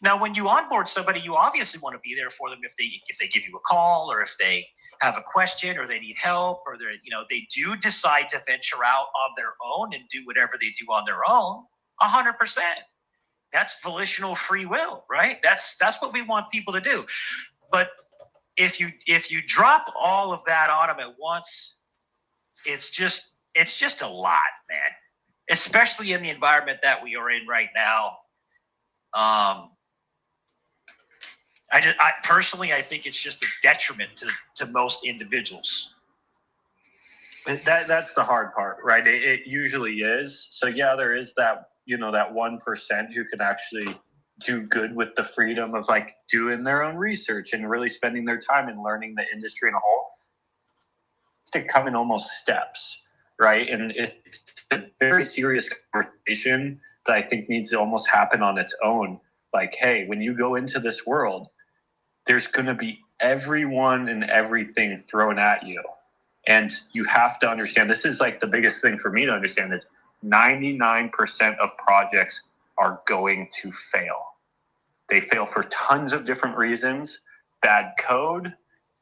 Now, when you onboard somebody, you obviously want to be there for them if they give you a call or if they have a question or they need help or they do decide to venture out on their own and do whatever they do on their own. 100%. That's volitional free will, right? That's what we want people to do. But if you drop all of that on them at once, it's just a lot, man. Especially in the environment that we are in right now. I personally, I think it's just a detriment to most individuals. That's the hard part, right? It usually is. So yeah, there is that, that 1% who can actually do good with the freedom of like doing their own research and really spending their time and learning the industry in a whole. It's to come in almost steps, right? And it's a very serious conversation that I think needs to almost happen on its own. Like, hey, when you go into this world, there's going to be everyone and everything thrown at you. And you have to understand, this is like the biggest thing for me to understand is 99% of projects are going to fail. They fail for tons of different reasons. Bad code,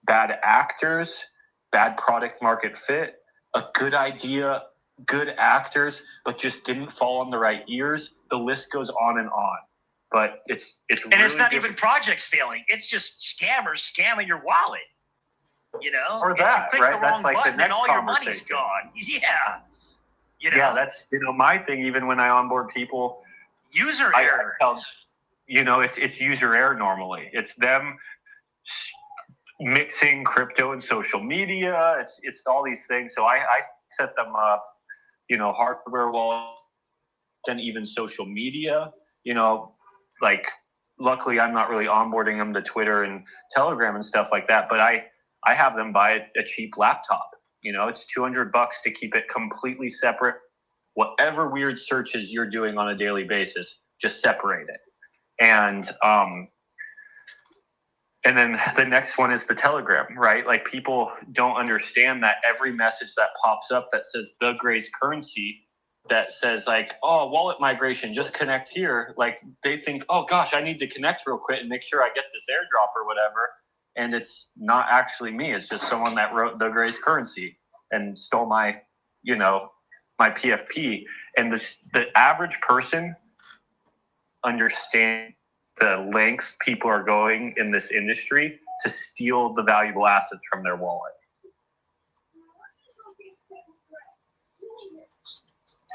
bad actors, bad product market fit, a good idea, good actors, but just didn't fall on the right ears. The list goes on and on. But it's and really it's not even projects failing. It's just scammers scamming your wallet. Or that, right? That's like the next and all your conversation. Money's gone. Yeah. Yeah, that's my thing. Even when I onboard people, user error. It's user error normally. It's them mixing crypto and social media. It's all these things. So I set them up, hardware wallet and even social media. Like luckily I'm not really onboarding them to Twitter and Telegram and stuff like that, but I have them buy a cheap laptop. It's $200 to keep it completely separate. Whatever weird searches you're doing on a daily basis, just separate it. And then the next one is the Telegram, right? Like people don't understand that every message that pops up that says the Grays currency, that says like, oh, wallet migration, just connect here. Like they think, oh gosh, I need to connect real quick and make sure I get this airdrop or whatever. And it's not actually me. It's just someone that wrote the Grays currency and stole my, my PFP. And the average person understands the lengths people are going in this industry to steal the valuable assets from their wallet.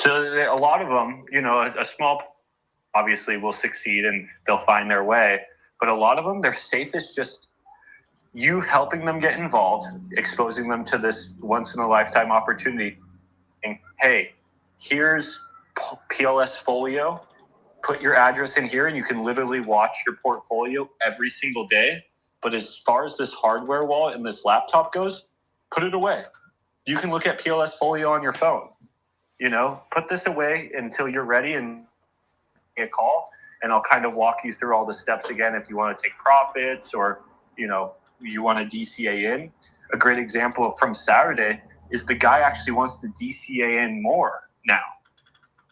So a lot of them, a small obviously will succeed and they'll find their way. But a lot of them, their safest just you helping them get involved, exposing them to this once in a lifetime opportunity. And hey, here's PLS Folio. Put your address in here and you can literally watch your portfolio every single day. But as far as this hardware wallet and this laptop goes, put it away. You can look at PLS Folio on your phone. Put this away until you're ready and a call, and I'll kind of walk you through all the steps again if you want to take profits or, you want to DCA in. A great example from Saturday is the guy actually wants to DCA in more now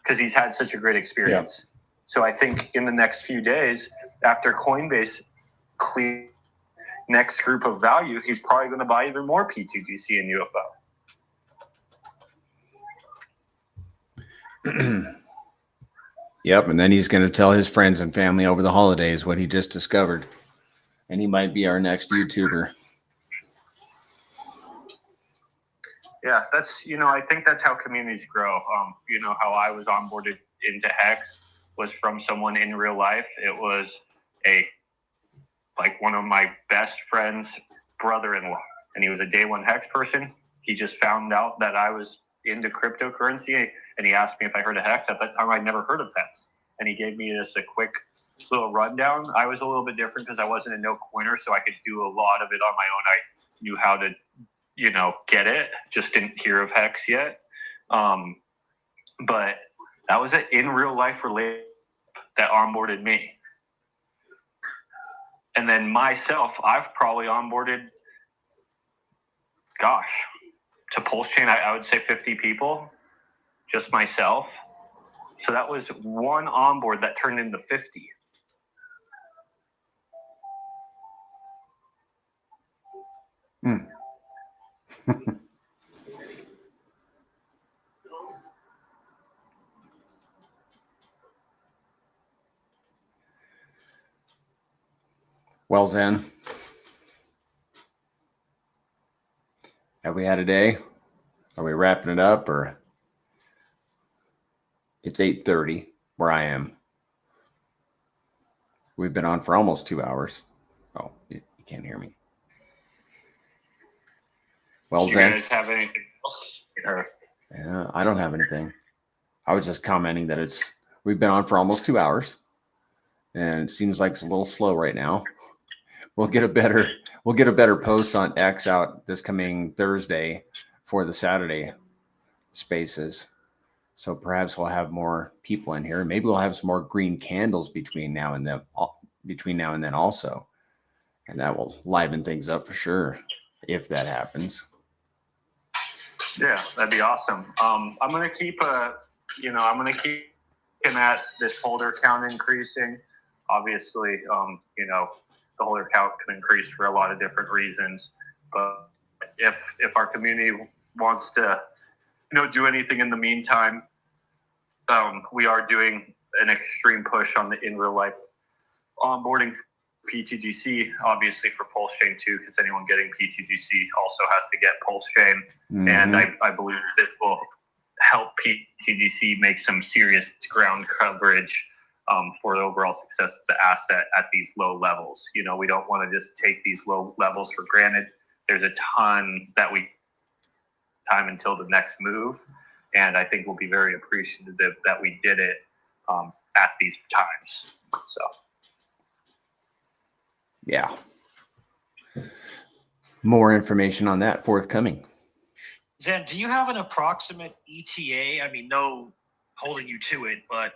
because he's had such a great experience. Yep. So I think in the next few days, after Coinbase clear next group of value, he's probably going to buy even more PTGC and UFO. Yep, and then he's going to tell his friends and family over the holidays what he just discovered. And he might be our next YouTuber. Yeah, that's, I think that's how communities grow. How I was onboarded into Hex was from someone in real life. It was one of my best friend's brother-in-law, and he was a day one Hex person. He just found out that I was into cryptocurrency, and he asked me if I heard of Hex. At that time, I'd never heard of Hex, and he gave me just a quick little rundown. I was a little bit different because I wasn't a no coiner, so I could do a lot of it on my own. I knew how to, get it. Just didn't hear of Hex yet. But that was it in real life related that onboarded me. And then myself, I've probably onboarded, to Pulse Chain, I would say 50 people, just myself. So that was one onboard that turned into 50. Well, Zen, have we had a day? Are we wrapping it up, or it's 8:30 where I am? We've been on for almost 2 hours. Oh, you can't hear me. Well, Do you Zen, guys have anything else? Yeah, I don't have anything. I was just commenting that we've been on for almost 2 hours, and it seems like it's a little slow right now. We'll get a better post on X out this coming Thursday for the Saturday spaces. So perhaps we'll have more people in here. Maybe we'll have some more green candles between now and then also. And that will liven things up for sure if that happens. Yeah, that'd be awesome. I'm gonna keep looking at this holder count increasing. Obviously, the holder count can increase for a lot of different reasons. But if our community wants to, do anything in the meantime, we are doing an extreme push on the in real life onboarding PTGC, obviously for Pulse Chain too, because anyone getting PTGC also has to get Pulse Chain. Mm-hmm. And I believe this will help PTGC make some serious ground coverage for the overall success of the asset at these low levels. We don't want to just take these low levels for granted. There's a ton that we time until the next move. And I think we'll be very appreciative that we did it at these times. So. Yeah. More information on that forthcoming. Zen, do you have an approximate ETA? I mean, no holding you to it, but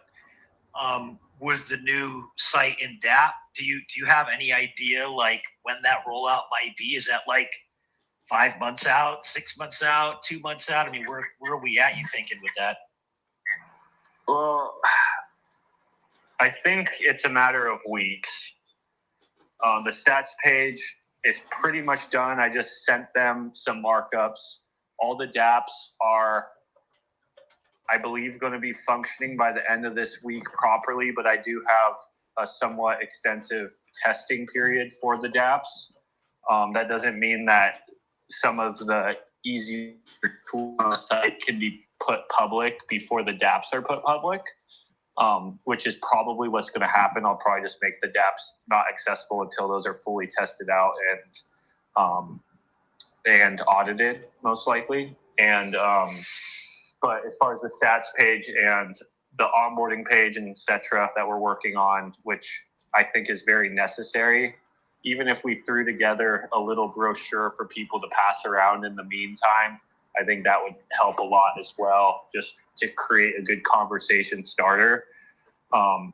was the new site in DApp? Do you have any idea like when that rollout might be? Is that like 5 months out, 6 months out, 2 months out? I mean, where are we at, you thinking, with that? Well, I think it's a matter of weeks. The stats page is pretty much done. I just sent them some markups. All the dApps are, I believe, going to be functioning by the end of this week properly, but I do have a somewhat extensive testing period for the dApps. That doesn't mean that some of the easier tool on the site can be put public before the dApps are put public, which is probably what's going to happen. I'll probably just make the dApps not accessible until those are fully tested out and audited, most likely. And but as far as the stats page and the onboarding page and et cetera that we're working on, which I think is very necessary, even if we threw together a little brochure for people to pass around in the meantime, I think that would help a lot as well, just to create a good conversation starter for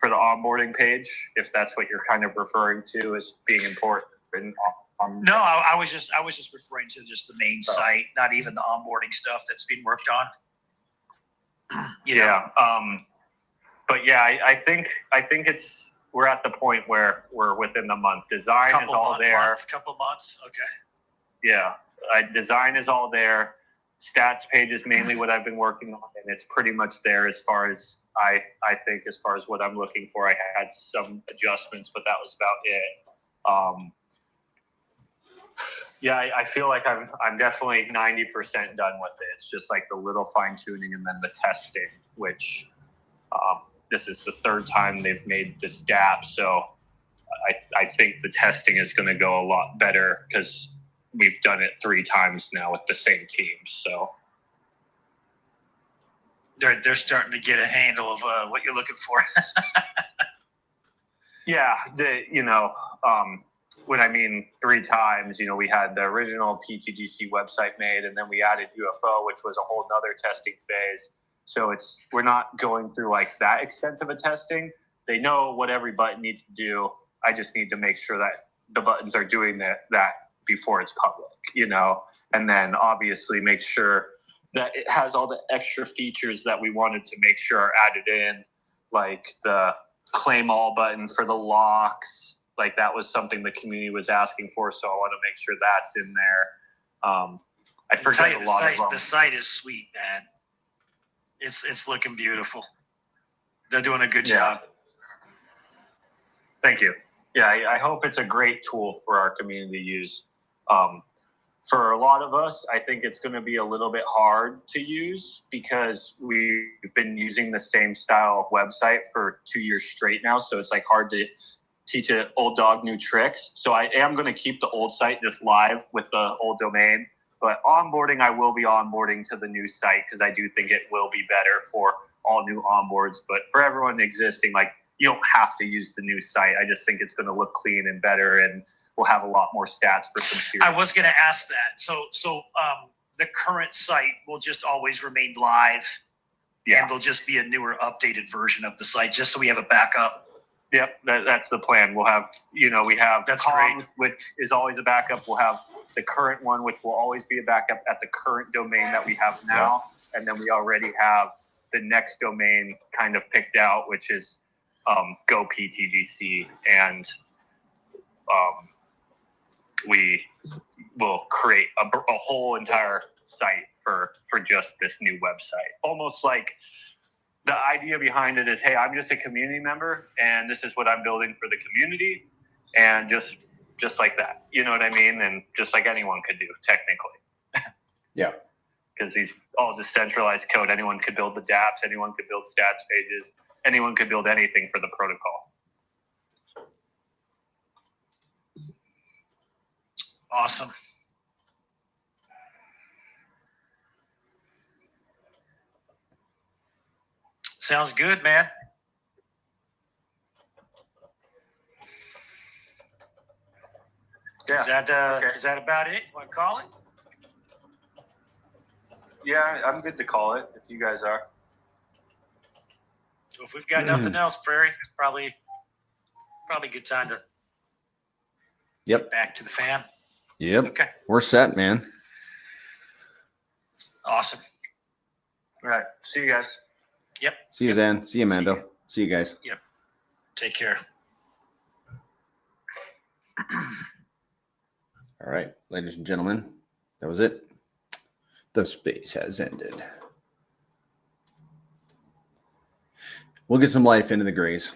the onboarding page, if that's what you're kind of referring to as being important. No, I was just referring to just the main site, not even the onboarding stuff that's being worked on. But yeah, I think we're at the point where we're within the month. Design is all there. Couple months, okay. Yeah, design is all there. Stats page is mainly what I've been working on, and it's pretty much there as far as I think as far as what I'm looking for. I had some adjustments, but that was about it. Yeah, I feel like I'm definitely 90% done with it. It's just like the little fine tuning and then the testing, which this is the third time they've made this dApp. So I think the testing is going to go a lot better because we've done it 3 times now with the same team. So they're starting to get a handle of what you're looking for. Yeah, when I mean 3 times, we had the original PTGC website made, and then we added UFO, which was a whole nother testing phase. So we're not going through like that extensive a testing. They know what every button needs to do. I just need to make sure that the buttons are doing that before it's public, and then obviously make sure that it has all the extra features that we wanted to make sure are added in, like the claim all button for the locks. Like that was something the community was asking for, so I want to make sure that's in there. I forget a lot of them. The site is sweet, man. It's looking beautiful. They're doing a good job. Thank you. Yeah, I hope it's a great tool for our community to use. For a lot of us, I think it's going to be a little bit hard to use because we've been using the same style of website for 2 years straight now. So it's like hard to teach an old dog new tricks. So I am going to keep the old site just live with the old domain. But onboarding, I will be onboarding to the new site because I do think it will be better for all new onboards. But for everyone existing, like you don't have to use the new site. I just think it's going to look clean and better, and we'll have a lot more stats for some series. I was going to ask that. So the current site will just always remain live, and there'll just be a newer, updated version of the site, just so we have a backup. Yep, that's the plan. We'll have, we have that's comms, great, which is always a backup. We'll have the current one, which will always be a backup at the current domain that we have now, and then we already have the next domain kind of picked out, which is Go PTGC, and we will create a whole entire site for just this new website. Almost like the idea behind it is, hey, I'm just a community member, and this is what I'm building for the community, and just like that, you know what I mean? And just like anyone could do, technically. Yeah. Because these all just centralized code. Anyone could build the dApps. Anyone could build stats pages. Anyone could build anything for the protocol. Awesome. Sounds good, man. Yeah. Is that about it? Want to call it? Yeah, I'm good to call it if you guys are. So if we've got nothing else, Prairie, it's probably a good time to get back to the fan. Yep. Okay. We're set, man. Awesome. All right. See you guys. Yep. See you, Zan. See you, Mando. See you guys. Yep. Take care. All right, ladies and gentlemen, that was it. The space has ended. We'll get some life into the grays.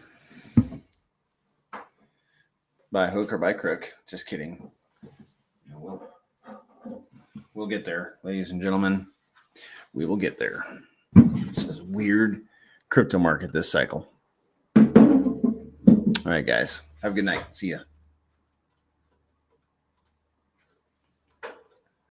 By hook or by crook. Just kidding. We'll get there, ladies and gentlemen. We will get there. This is weird crypto market this cycle. All right, guys. Have a good night. See ya.